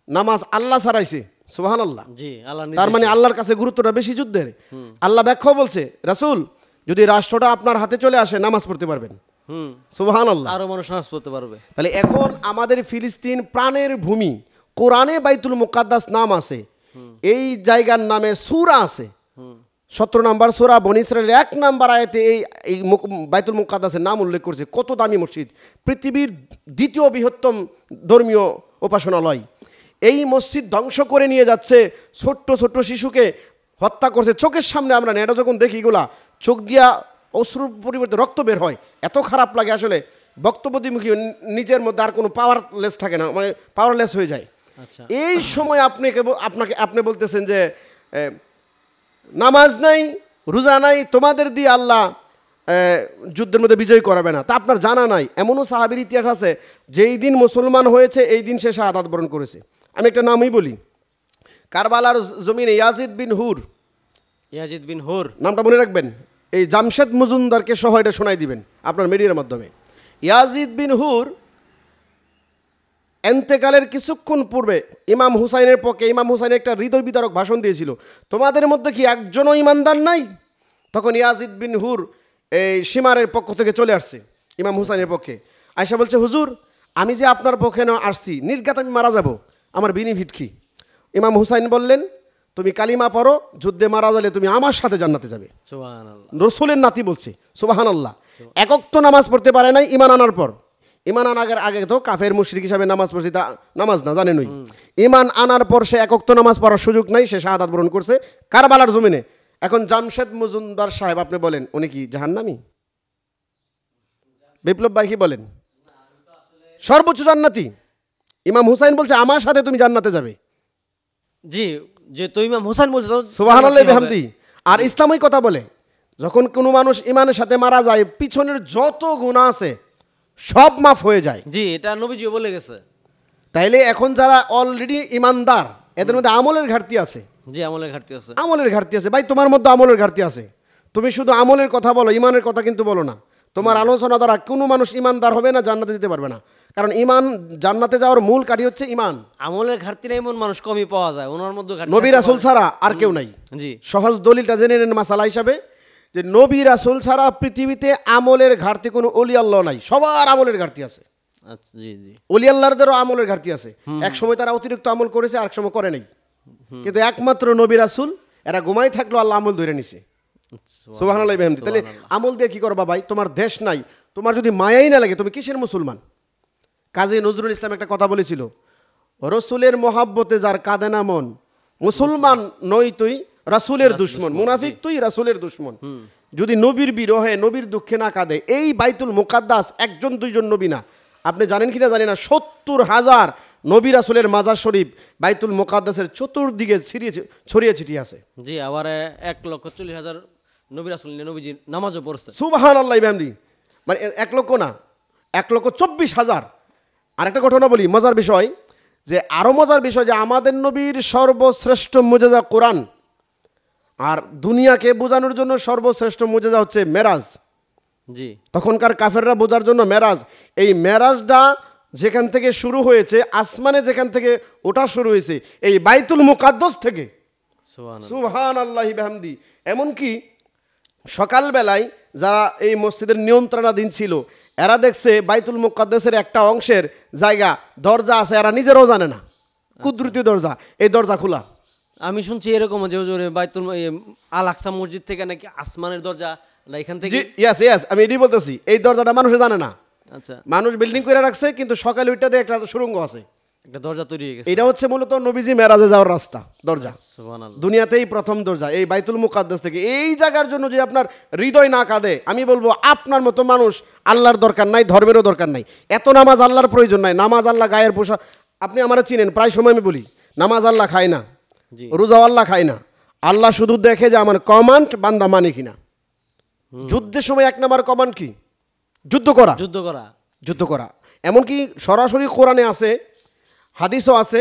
নামাজ আল্লাহ ছাড়াইছে, সুবহানাল্লাহ। জি, আল্লাহ, তার মানে আল্লাহর কাছে গুরুত্বটা বেশি যুদ্ধের। আল্লাহ ব্যাখ্যা বলছে, রাসূল যদি রাষ্ট্রটা আপনার হাতে চলে আসে নামাজ পড়তে পারবেন, সুবহানাল্লাহ, আরো মানুষ নামাজ পড়তে পারবে। তাহলে এখন আমাদের ফিলিস্তিন প্রাণের ভূমি, কোরআনে বাইতুল মুকাদ্দাস নাম আছে, এই জায়গার নামে সূরা আছে, 17 নম্বর সূরা বনী ইসরাঈলের 1 নম্বর আয়াতে এই বাইতুল মুকাদ্দাসের নাম উল্লেখ করছে। কত দামি মসজিদ, পৃথিবীর 2য় বৃহত্তম ধর্মীয় উপাসনালয়। এই মসজিদ ধ্বংস করে নিয়ে যাচ্ছে, ছোট্ট ছোট্ট শিশুকে হত্যা করছে চোখের সামনে। আমরা নেটা যখন দেখি এগুলা, চোখ দিয়া অশ্রুর পরিবর্তে রক্ত বের হয়, এত খারাপ লাগে। আসলে বক্তব্যমুখী নিজের মধ্যে আর কোনো পাওয়ারলেস থাকে না, মানে পাওয়ারলেস হয়ে যায়। এই সময় আপনি বলতেছেন যে নামাজ নাই, রোজা নাই, তোমাদের দিয়ে আল্লাহ যুদ্ধের মধ্যে বিজয় করাবে না। তা আপনার জানা নাই, এমনও সাহাবীর ইতিহাস আছে যেই দিন মুসলমান হয়েছে এই দিন সে শাহাদাত বরণ করেছে। আমি একটা নামই বলি, কারবালার জমিনে ইয়াজিদ বিন হুর নামটা মনে রাখবেন। এই জামশেদ মজুমদারকে সহ এটা শোনাই দিবেন আপনার মিডিয়ার মাধ্যমে। ইয়াজিদ বিন হুর এন্তেকালের কিছুক্ষণ পূর্বে ইমাম হুসাইনের পক্ষে, ইমাম হুসাইন একটা হৃদয় বিদারক ভাষণ দিয়েছিল, তোমাদের মধ্যে কি একজনও ইমানদার নাই? তখন ইয়াজিদ বিন হুর এই সীমারের পক্ষ থেকে চলে আসছে ইমাম হুসাইনের পক্ষে। আয়েশা বলছে, হুজুর আমি যে আপনার পক্ষে না আসছি, নির্ঘাত আমি মারা যাব, আমার বেনিফিট কি? ইমাম হুসাইন বললেন, তুমি কালিমা পড়ো, যুদ্ধে মারা গেলে তুমি আমার সাথে জান্নাতে যাবে। সুবহানাল্লাহ। রসুলের নাতি বলছে, সুবহানাল্লাহ। এক ওয়াক্ত নামাজ পড়তে পারে নাই ঈমান আনার পর। ঈমান আনার আগে তো কাফের মুশরিক হিসাবে নামাজ পড়ছে, তা নামাজ না জানেনই। ঈমান আনার পর সে এক ওয়াক্ত নামাজ পড়ার সুযোগ নাই, সে শাহাদাত বরণ করছে কারবালার জমিনে। এখন জামশেদ মজুমদার সাহেব আপনি বলেন উনি কি জাহান্নামী? বিপ্লব ভাই কি বলেন? সর্বোচ্চ জান্নাতি। ইমাম হুসাইন বলছে আমার সাথে তুমি জান্নাতে যাবে। জি, যে তো ইমাম হোসেন বলছে তো সুবহানাল্লাহ বিহামদি। আর ইসলামই কথা বলে, যখন কোনো মানুষ ইমানের সাথে মারা যায়, পিছনের যত গুনাহ আছে সব মাফ হয়ে যায়। জি, এটা নবীজিও বলে গেছে। তাইলে এখন যারা অলরেডি ইমানদার, এদের মধ্যে আমলের ঘাটতি আছে। জি, আমলের ঘাটতি আছে। আমলের ঘাটতি আছে ভাই, তোমার মধ্যে আমলের ঘাটতি আছে। তুমি শুধু আমলের কথা বলো, ইমানের কথা কিন্তু বলো না। তোমার আলোচনা দ্বারা কোনো মানুষ ইমানদার হবে না, জান্নাতে যেতে পারবে না। কারণ ইমান, জান্নাতে যাওয়ার মূল কাঠি হচ্ছে ইমান। আমলের ঘাটতি না এমন মানুষ কমই পাওয়া যায়, ওনার মধ্যে ঘাটতি নবী রাসূল ছাড়া আর কেউ নাই। জি, সহজ দলিলটা জেনে নেন মাসালা হিসাবে, যে নবী রাসূল ছাড়া পৃথিবীতে আমলের ঘাটতি কোনো ওলি আল্লাহ নাই, সবার আমলের ঘাটতি আছে। আচ্ছা, জি জি। ওলি আল্লাহদেরও আমলের ঘাটতি আছে। এক সময় তারা অতিরিক্ত আমল করেছে, আরেক সময় করে নাই। কিন্তু একমাত্র নবী রাসূল, এরা ঘুমাই থাকলো আল্লাহ আমল ধরে নিছে। সুবহানাল্লাহ বিহামদি। তাহলে আমল দিয়ে কি করবা ভাই? তোমার দেশ নাই, তোমার যদি মায়াই না লাগে তুমি কিসের মুসলমান? কাজী নজরুল ইসলাম একটা কথা বলেছিল, রসুলের মহাব্বতে যার কাঁদে না মন, মুসলমান নই তুই রাসূলের দুশমন, মুনাফিক তুই রাসূলের দুশমন। যদি নবীর বিরহে, নবীর দুঃখে না কাঁদে, এই বাইতুল মুকাদ্দাস একজন দুইজন নবী না, আপনি জানেন কিনা জানি না, ৭০,০০০ নবী রাসূলের মাজার শরীফ বাইতুল মুকাদ্দাসের চতুর্দিকে ছড়িয়ে ছিটিয়ে আছে। জি, আবার ১,৪০,০০০ নবী রাসূল নিয়ে নবীজি নামাজও পড়ছে। সুবহানাল্লাহ বিহামদি। মানে ১ লক্ষ না, ১,২৪,০০০। আরেকটা ঘটনা বলি, মজার বিষয়, যে আরো মজার বিষয়, যে আমাদের নবীর সর্বশ্রেষ্ঠ মুজিজা কোরআন, আর দুনিয়াকে বোঝানোর জন্য সর্বশ্রেষ্ঠ মুজিজা হচ্ছে মেরাজ। জি, তখনকার কাফেররা বোঝার জন্য মেরাজ, এই মেরাজটা যেখান থেকে শুরু হয়েছে, আসমানে যেখান থেকে ওঠা শুরু হয়েছে, এই বাইতুল মুকাদ্দাস থেকে। সুবহানাল্লাহ। সুবহানাল্লাহি বিহামদি। এমনকি সকালবেলায় যারা এই মসজিদের নিয়ন্ত্রণাধীন ছিল, এরা দেখছে বাইতুল মুকাদ্দাসের একটা অংশের জায়গা দরজা আছে, এরা নিজেরাও জানে না, কুদরতি দরজা, এই দরজা খোলা। আমি শুনছি এরকম যে হুজুর বাইতুল আল আকসা মসজিদ থেকে নাকি আসমানের দরজা, না এখান থেকে। জি, ইয়েস ইয়েস, আমি এটাই বলতেছি, এই দরজাটা মানুষে জানে না। আচ্ছা, মানুষ বিল্ডিং করে রাখছে, কিন্তু সকালে ওইটাতে একটা সুড়ঙ্গ আছে। একটা দরজা তৈরি হয়ে গেছে। এটা হচ্ছে মূলত নবীজি মেরাজে যাওয়ার রাস্তা, দরজা। সুবহানাল্লাহ। দুনিয়াতেই প্রথম দরজা এই বাইতুল মুকাদ্দাস থেকে। এই জায়গার জন্য যে আপনার হৃদয় না কাঁদে, আমি বলবো আপনার মতো মানুষ আল্লাহর দরকার নাই, ধর্মেরও দরকার নাই। এত নামাজ আল্লাহর প্রয়োজন নাই। নামাজ আল্লাহ গায়ের পোশাক। আপনি আমারা চিনেন, প্রায় সময় আমি বলি, নামাজ আল্লাহ খায় না, জি, রোজা আল্লাহ খায় না। আল্লাহ শুধু দেখে যে আমার কমান্ড বান্দা মানে কিনা। যুদ্ধের সময় ১ নম্বর কমান্ড কি? যুদ্ধ করা। যুদ্ধ করা। যুদ্ধ করা। এমনকি সরাসরি কোরআনে আছে, হাদিসও আছে,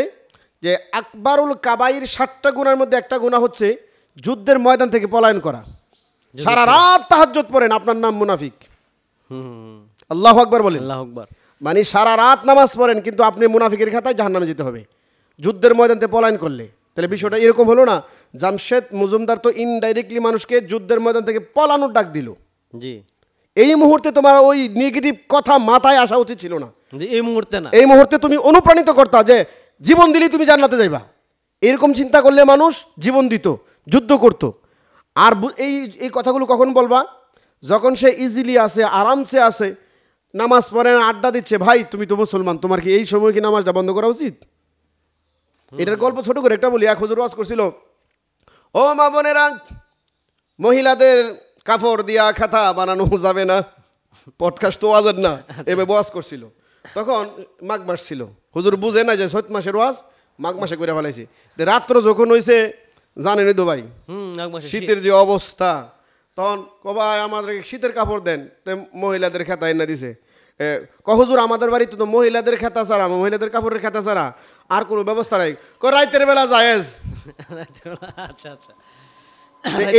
যে আকবারুল কাবাইর ৭টা গুনার মধ্যে একটা গুনাহ হচ্ছে যুদ্ধের ময়দান থেকে পলায়ন করা। সারা রাত তাহাজ্জুদ পড়েন, আপনার নাম মুনাফিক। আল্লাহু আকবার বলেন। আল্লাহু আকবার। মানে সারা রাত নামাজ পড়েন, কিন্তু আপনি মুনাফিকের খাতায় জাহান্নামে যেতে হবে যুদ্ধের ময়দান থেকে পলায়ন করলে। তাহলে বিষয়টা এরকম হলো না? জামশেদ মজুমদার তো ইনডাইরেক্টলি মানুষকে যুদ্ধের ময়দান থেকে পলানোর ডাক দিল। জি, এই মুহূর্তে তোমার ওই নেগেটিভ কথা মাথায় আসা উচিত ছিল না। জি, এই মুহূর্তে না। এই মুহূর্তে তুমি অনুপ্রাণিত করতা যে জীবন দিলেই তুমি জান্নাতে যাইবা। এরকম চিন্তা করলে মানুষ জীবন দিত, যুদ্ধ করত। আর এই এই কথাগুলো কখন বলবা? যখন সে ইজিলি আসে, আরামসে আসে, নামাজ পড়ে না, আড্ডা দিচ্ছে। ভাই তুমি তো মুসলমান, তোমার কি এই সময় কি নামাজটা বন্ধ করা উচিত? এটার গল্প ছোট করে একটা বলি। এক হুজুর ওয়াজ করছিল, ও মা বোনেরা, মহিলাদের কাপড় দিয়া খাতা বানানো যাবে না। পডকাস্ট তো ওয়াজের না, এভাবে ওয়াজ করছিল। তখন মাঘ মাস ছিল, হুজুর বুঝে না যে চৈত মাসের ওয়াজ মাঘ মাসে করে ফেলাইছে। রাত্র যখন হয়েছে, জানেনই তো ভাই শীতের যে অবস্থা, তখন কবাই আমাদেরকে শীতের কাপড় দেন। মহিলাদের খেতা এনে দিছে। হুজুর আমাদের বাড়িতে তো মহিলাদের খেতা ছাড়া, মহিলাদের কাপড়ের খেতা ছাড়া আর কোনো ব্যবস্থা নাই। রাইতের বেলা জায়েজ। আচ্ছা আচ্ছা।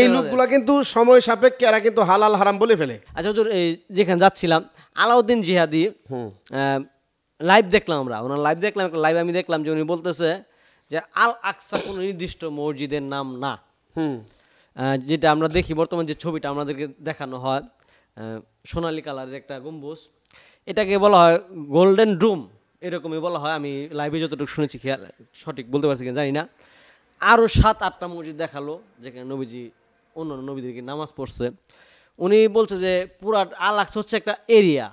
এই লোকগুলা কিন্তু সময় সাপেক্ষে এরা কিন্তু হালাল হারাম বলে ফেলে। আচ্ছা হুজুর, এই যেখানে যাচ্ছিলাম আলাউদ্দিন জিহাদি লাইভ দেখলাম, আমরা ওনার লাইভ দেখলাম, একটা লাইভ আমি দেখলাম যে উনি বলতেছে যে আল আকসা কোনো নির্দিষ্ট মসজিদের নাম না। যেটা আমরা দেখি বর্তমান যে ছবিটা আমাদেরকে দেখানো হয়, সোনালী কালারের একটা গম্বুজ, এটাকে বলা হয় গোল্ডেন ডোম এরকমই বলা হয়, আমি লাইভে যতটুকু শুনেছি, খেয়াল সঠিক বলতে পারছি কিনা জানি না। আরও 7-8টা মসজিদ দেখালো যেখানে নবীজি অন্যান্য নবীদেরকে নামাজ পড়ছে। উনি বলছে যে পুরা আল আকসা হচ্ছে একটা এরিয়া,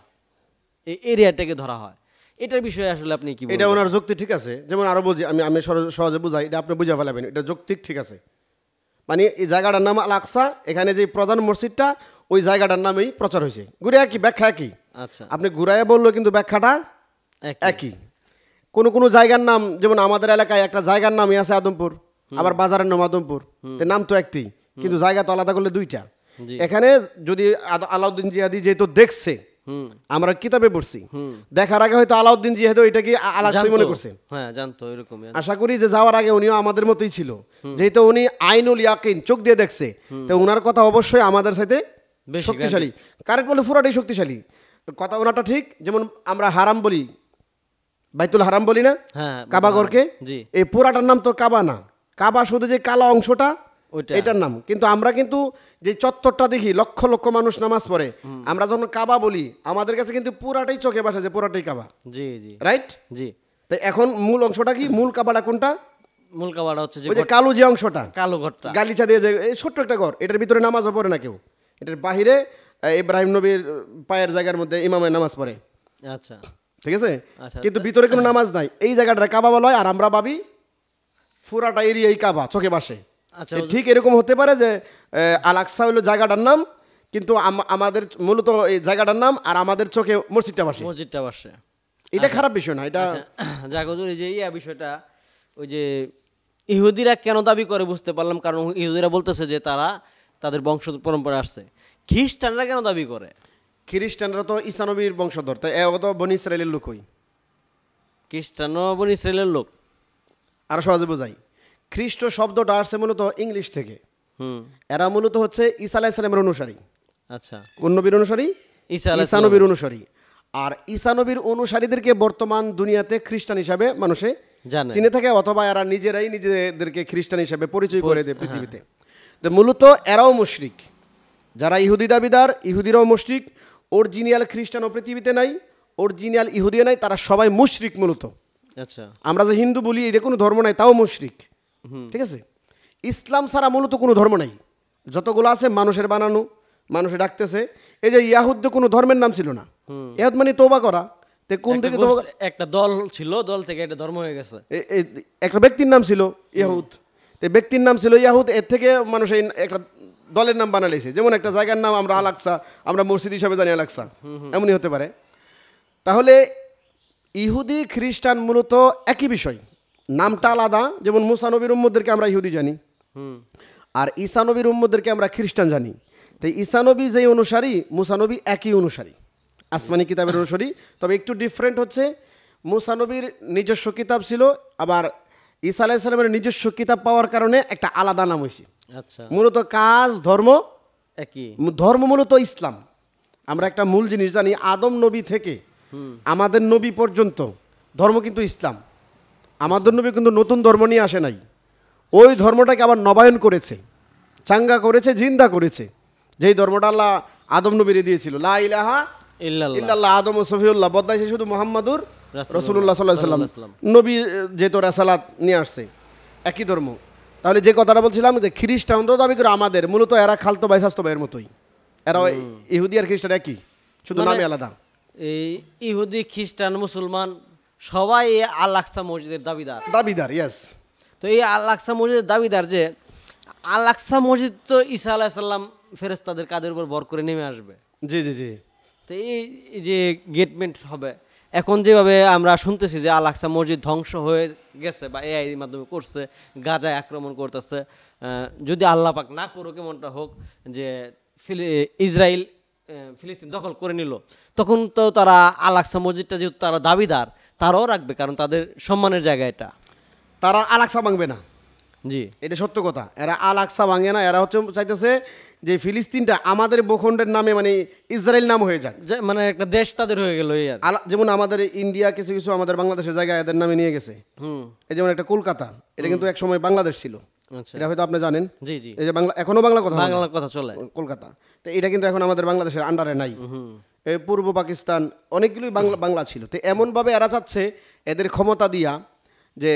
এই এরিয়াটাকে ধরা হয়। এটার বিষয়ে আসলে আপনি কি এটা বলবেন? ওনার যুক্তি ঠিক আছে, যেমন আরো বুঝি, আমি সহজে বুঝাই, এটা আপনি বুঝে ফেলাবেন, এটা যৌক্তিক ঠিক আছে। মানে এই জায়গাটার নাম আল আকসা, এখানে যে প্রধান মসজিদটা ওই জায়গাটার নামেই প্রচার হয়েছে। ঘুরে একই ব্যাখ্যা একই, আচ্ছা, আপনি ঘুরাইয়া বললো কিন্তু ব্যাখ্যাটা একই। একই। কোনো কোনো জায়গার নাম, যেমন আমাদের এলাকায় একটা জায়গার নামই আছে আদমপুর, আবার বাজারের নাম আদমপুর, নাম তো একটি, কিন্তু জায়গা তো আলাদা করলে দুইটা। জি। এখানে যদি আলাউদ্দিন জিহাদি যেহেতু দেখছে, আমরা কিতাবে পড়ছি, দেখার আগে হয়তো আলাউদ্দিন জিহাদি এটা কি আলাক্সাই মনে করছে। হ্যাঁ, জানতো এরকমই। আশা করি যে যাওয়ার আগে উনিও আমাদের মতোই ছিল, যেহেতু উনি আইনুল ইয়াকিন চোখ দিয়ে দেখছে, তো ওনার কথা অবশ্যই আমাদের সাথে বেশি শক্তিশালী। কারেক্ট বলে পুরাটাই শক্তিশালী কথা, ওনারটা ঠিক। যেমন আমরা হারাম বলি, বাইতুল হারাম বলি না, হ্যাঁ, কাবাঘরকে, জি। এই পুরাটার নাম তো কাবা না, কাবা শুধু যে কালো অংশটা ওইটা। এটার নাম। কিন্তু আমরা কিন্তু যে চত্বরটা দেখি লক্ষ লক্ষ মানুষ নামাজ পড়ে, আমরা যখন কাবা বলি আমাদের কাছে কিন্তু পুরাটাই চোখে বাসে যে পুরাটাই কাবা, জি জি রাইট? জি। তো এখন মূল অংশটা কি, মূল কাবাটা কোনটা? মূল কাবাটা হচ্ছে যে ওই যে কালো যে অংশটা, কালো ঘরটা। গালিচা দিয়ে যে এই ছোট্ট একটা ঘর, এটার ভিতরে নামাজও পড়ে না কেউ, এটার বাহিরে ইব্রাহিম নবীর পায়ের জায়গার মধ্যে ইমামে নামাজ পড়ে, আচ্ছা ঠিক আছে? আচ্ছা। কিন্তু ভিতরে কোনো নামাজ নাই, এই জায়গাটা কাবা বলা হয়, আর আমরা ভাবি পুরাটা এরিয়াই কাবা চোখে বাসে। আচ্ছা, ঠিক এরকম হতে পারে যে আল আকসা হলো জায়গাটার নাম, কিন্তু আমাদের মূলত এই জায়গাটার নাম, আর আমাদের চোখে মসজিদটা বাসে। মসজিদটা বাসে। এটা খারাপ বিষয় না, এটা জাগজুর এই যে বিষয়টা, ওই যে ইহুদিরা কেন দাবি করে বুঝতে পারলাম, কারণ ইহুদিরা বলতেছে যে তারা তাদের বংশ পরম্পরা আসছে। খ্রিস্টানরা কেন দাবি করে? খ্রিস্টানরা তো ঈসা নবীর বংশধর, তাই এ তো বনি ইসরায়েলের লোকই। খ্রিস্টানও বনি ইসরায়েলের লোক। আরো সহজে বোঝাই, খ্রিস্ট শব্দটা আসছে মূলত ইংলিশ থেকে। এরা মূলত হচ্ছে ঈসা আলাইহিস সালামের অনুসারী। আচ্ছা, কোন নবীর অনুসারী? ঈসা আলাইহিস ঈসা নবীর অনুসারী। আর ঈসা নবীর অনুসারীদেরকে বর্তমান দুনিয়াতে খ্রিস্টান হিসাবে মানুষে জানে। চিনে থাকে, অথবা এরা নিজেরাই নিজেদেরকে খ্রিস্টান হিসাবে পরিচয় করে দেয় পৃথিবীতে। তো মূলত এরাও মুশরিক, যারা ইহুদি দাবিদার, ইহুদিরাও মুশরিক। অরিজিনাল খ্রিস্টানও পৃথিবীতে নাই, অরিজিনাল ইহুদিও নাই, তারা সবাই মুশরিক মূলত। আচ্ছা, আমরা যে হিন্দু বলি এটা কোনো ধর্ম নাই, তাও মুশরিক, ঠিক আছে? ইসলাম ছাড়া মূলত কোনো ধর্ম নাই, যতগুলো আছে মানুষের বানানো, মানুষে ডাকতেছে। এই যে ইয়াহুদ কোনো ধর্মের নাম ছিল না, ইয়াহুদ মানে তওবা করা, তে কোন দিকে একটা দল ছিল, দল থেকে একটা ধর্ম হয়ে গেছে। একটা ব্যক্তির নাম ছিল ইয়াহুদ, তে ব্যক্তির নাম ছিল ইয়াহুদ, এর থেকে মানুষ এই একটা দলের নাম বানাইছে। যেমন একটা জায়গার নাম আমরা আল আকসা, আমরা মসজিদ হিসাবে জানি আল আকসা, এমনই হতে পারে। তাহলে ইহুদি খ্রিস্টান মূলত একই বিষয়, নামটা আলাদা। যেমন মুসা নবীর উম্মতদেরকে আমরা ইহুদি জানি, আর ঈসা নবীর উম্মতদেরকে আমরা খ্রিস্টান জানি। তাই ঈসা নবী যেই অনুসারী, মুসা নবী একই অনুসারী, আসমানি কিতাবের অনুসারী। তবে একটু ডিফারেন্ট হচ্ছে, মুসা নবীর নিজস্ব কিতাব ছিল, আবার ঈসা আলাইহিস সালামের নিজস্ব কিতাব পাওয়ার কারণে একটা আলাদা নাম হয়েছে। আচ্ছা, মূলত কাজ ধর্ম একই। ধর্ম মূলত ইসলাম। আমরা একটা মূল জিনিস জানি, আদম নবী থেকে আমাদের নবী পর্যন্ত ধর্ম কিন্তু ইসলাম। আমাদের নবী কিন্তু নতুন ধর্ম নিয়ে আসে নাই, ওই ধর্মটাকে আবার নবায়ন করেছে, চাঙ্গা করেছে, জিন্দা করেছে। যেই ধর্মটা আল্লাহ আদম নবীরে দিয়েছিল, লা ইলাহা ইল্লাল্লাহ, আদম ও সফিউল্লাহ, বদলাইছে শুধু মুহাম্মাদুর রাসূলুল্লাহ সাল্লাল্লাহু আলাইহি ওয়াসাল্লাম। নবী যেহেতু রাসালাত নিয়ে আসছে, একই ধর্ম। তাহলে যে কথাটা বলছিলাম যে খ্রিস্টানরাও দাবি করে আমাদের, মূলত এরা খালতো ভাই স্বাস্থ্য ভাইয়ের মতোই, এরা ইহুদি আর খ্রিস্টান একই, শুধু নামে আলাদা। এই ইহুদি, খ্রিস্টান, মুসলমান সবাই এই আল আকসা মসজিদের দাবিদার, ইয়েস। তো এই আল আকসা মসজিদের দাবিদার, যে আল আকসা মসজিদ তো ঈসা আলাইহিস সালাম ফেরেশতাদের কাঁধের উপর ভর করে নেমে আসবে। জি জি জি। তো এই যে গেটমেন্ট হবে, এখন যেভাবে আমরা শুনতেছি যে আল আকসা মসজিদ ধ্বংস হয়ে গেছে বা এআই এর মাধ্যমে করছে, গাজায় আক্রমণ করতেছে, যদি আল্লাহ পাক না করুক এমনটা হোক যে ইসরায়েল ফিলিস্তিন দখল করে নিল, তখন তো তারা আল আকসা মসজিদটা যেহেতু তারা দাবিদার, তারাও রাখবে, কারণ তাদের সম্মানের জায়গা এটা। তারা আল আকসা ভাঙবে না, জি, এটা সত্য কথা। এরা আল আকসা ভাঙে না, এরা হচ্ছে চাইতেছে যে ফিলিস্তিনটা আমাদের ভূখণ্ডের নামে, মানে ইসরায়েল নাম হয়ে যাক, মানে একটা দেশ তাদের হয়ে গেল। যেমন আমাদের ইন্ডিয়া কিছু কিছু আমাদের বাংলাদেশের জায়গায় এদের নামে নিয়ে গেছে। এই যেমন একটা কলকাতা, এটা কিন্তু এক সময় বাংলাদেশ ছিল, এটা হয়তো আপনি জানেন। জি জি, এই যে বাংলা, এখনো বাংলা কথা চলে, কলকাতা, তো এটা কিন্তু এখন আমাদের বাংলাদেশের আন্ডারে নাই। পূর্ব পাকিস্তান অনেকগুলোই বাংলা ছিল। তো এমনভাবে এরা চাচ্ছে এদের ক্ষমতা দিয়া যে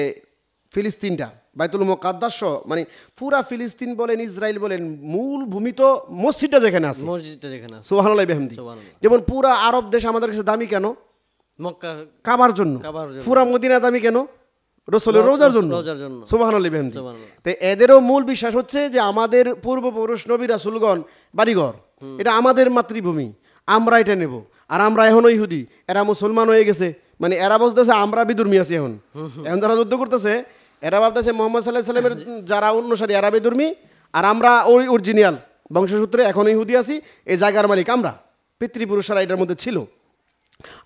ফিলিস্তিনটা বাইতুল মুকাদ্দাস মানে পুরা ফিলিস্তিন বলেন ইসরায়েল বলেন মূল ভূমি তো মসজিদটা যেখানে আছে, মসজিদটা যেখানে আছে, সুবহানাল্লাহ বিহামদি। সুবহানাল্লাহ। যেমন পুরা আরব দেশ আমাদের কাছে দামি কেন? মক্কা কাবার জন্য। কাবার জন্য। পুরা মদিনা দামি কেন? রসুলের রোজার জন্য। রোজার জন্য। সুবহানাল্লাহ বিহামদি। সুবহানাল্লাহ। তো এদেরও মূল বিশ্বাস হচ্ছে যে আমাদের পূর্বপুরুষ নবী রাসূলগণ বাড়িঘর এটা আমাদের মাতৃভূমি, আমরা এটা নেব। আর আমরা এখনো ইহুদি, এরা মুসলমান হয়ে গেছে, মানে এরা বলতেছে আমরা বিধর্মী আছি। এখন যারা যুদ্ধ করতেছে এরা ভাবতেছে মোহাম্মদ সাল্লাল্লাহু আলাইহি সাল্লামের যারা অনুসারী এরা বিধর্মী, আর আমরা ওই অরিজিনাল বংশসূত্রে এখন ইহুদি আছি, এই জায়গার মালিক আমরা, পিতৃপুরুষরা এটার মধ্যে ছিল।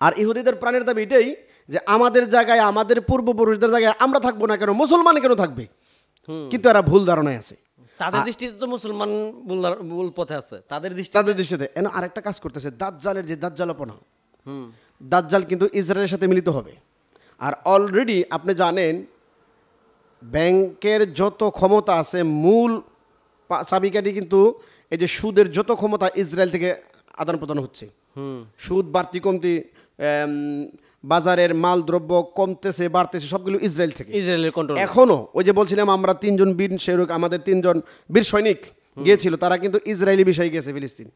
আর ইহুদিদের প্রাণের দাবি এটাই যে আমাদের জায়গায় আমাদের পূর্বপুরুষদের জায়গায় আমরা থাকবো না কেন, মুসলমান কেন থাকবে? কিন্তু এরা ভুল ধারণায় আছে। তাদের দৃষ্টিতে তো মুসলমান ভুল পথে আছে, তাদের দৃষ্টিতে আরেকটা কাজ করতেছে, দাজ্জালের যে দাজ্জালপনা, দাজ্জাল কিন্তু ইসরায়েলের সাথে মিলিত হবে। আর অলরেডি আপনি জানেন ব্যাংকের যত ক্ষমতা আছে মূল চাবিকাঠি কিন্তু এই যে সুদের যত ক্ষমতা ইসরায়েল থেকে আদান প্রদান হচ্ছে। সুদ বাড়তি কমতি, বাজারের মাল দ্রব্য কমতেছে বাড়তেছে, সবগুলো ইসরায়েল থেকে, ইসরায়েলের কন্ট্রোল। এখনো ওই যে বলছিলাম আমরা 3 জন বীর সৈনিক, আমাদের 3 জন বীর সৈনিক গিয়েছিল, তারা কিন্তু ইসরায়েলি বিষয়ে গেছে ফিলিস্তিন।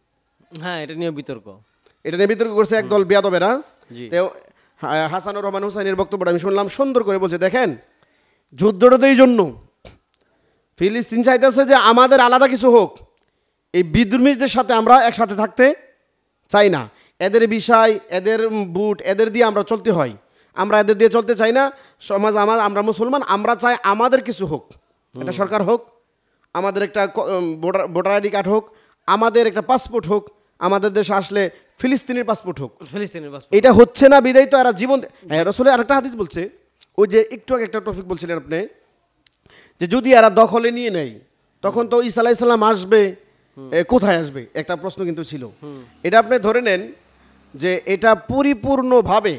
হ্যাঁ, এটা নিয়ে বিতর্ক, এটা নিয়ে বিতর্ক করছে একদল বেয়াদবেরা। জি। তো হাসানুর রহমান হুসাইনের বক্তব্যটা আমি শুনলাম, সুন্দর করে বলছে, দেখেন যুদ্ধটা তো এই জন্য ফিলিস্তিন চাইতেছে যে আমাদের আলাদা কিছু হোক, এই বিদ্রোহীদের সাথে আমরা একসাথে থাকতে চাই না, এদের বিষয় এদের বুট এদের দিয়ে আমরা চলতে হয়, আমরা এদের দিয়ে চলতে চাই না। সমাজ আমরা মুসলমান, আমরা চাই আমাদের কিছু হোক, একটা সরকার হোক, আমাদের একটা ভোটার আইডি কার্ড হোক, আমাদের একটা পাসপোর্ট হোক, আমাদের দেশে আসলে ফিলিস্তিনের পাসপোর্ট হোক। ফিলিস্তিনের পাসপোর্ট এটা হচ্ছে না বিদায় তো এরা জীবন। হ্যাঁ, রাসূলের আরেকটা হাদিস বলছে, ওই যে একটু আগে একটা টপিক বলছিলেন আপনি, যে যদি এরা দখলে নিয়ে নেয় তখন তো ঈসা আলাইহিস সালাম আসবে, কোথায় আসবে একটা প্রশ্ন কিন্তু ছিল। এটা আপনি ধরে নেন যে এটা পরিপূর্ণভাবে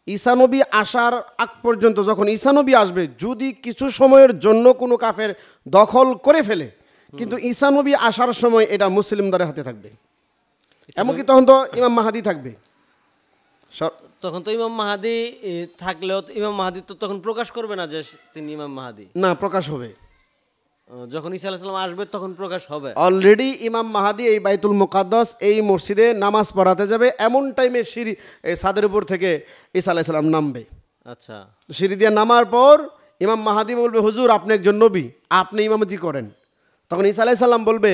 ঈসা নবী আসার আগ পর্যন্ত, যখন ঈসা নবী আসবে যদি কিছু সময়ের জন্য কোনো কাফের দখল করে ফেলে, কিন্তু ঈসা নবী আসার সময় এটা মুসলিমদের হাতে থাকবে। এমনকি তখন তো ইমাম মাহাদি থাকবে। তখন তো ইমাম মাহাদি থাকলেও ইমাম মাহাদি তো তখন প্রকাশ করবে না যে তিনি ইমাম মাহাদি, না, প্রকাশ হবে যখন ঈসা আলাইহিস সালাম আসবে তখন প্রকাশ হবে। অলরেডি ইমাম মাহাদি এই বাইতুল মুকাদ্দাস এই মসজিদে নামাজ পড়াতে যাবে, এমন টাইমে সিঁড়ি এই ছাদের উপর থেকে ঈসা আলাইহিস সালাম নামবে। আচ্ছা, সিঁড়ি দিয়ে নামার পর ইমাম মাহাদি বলবে, হুজুর আপনি একজন নবী, আপনি ইমামতি করেন। তখন ঈসা আলাইহিস সালাম বলবে,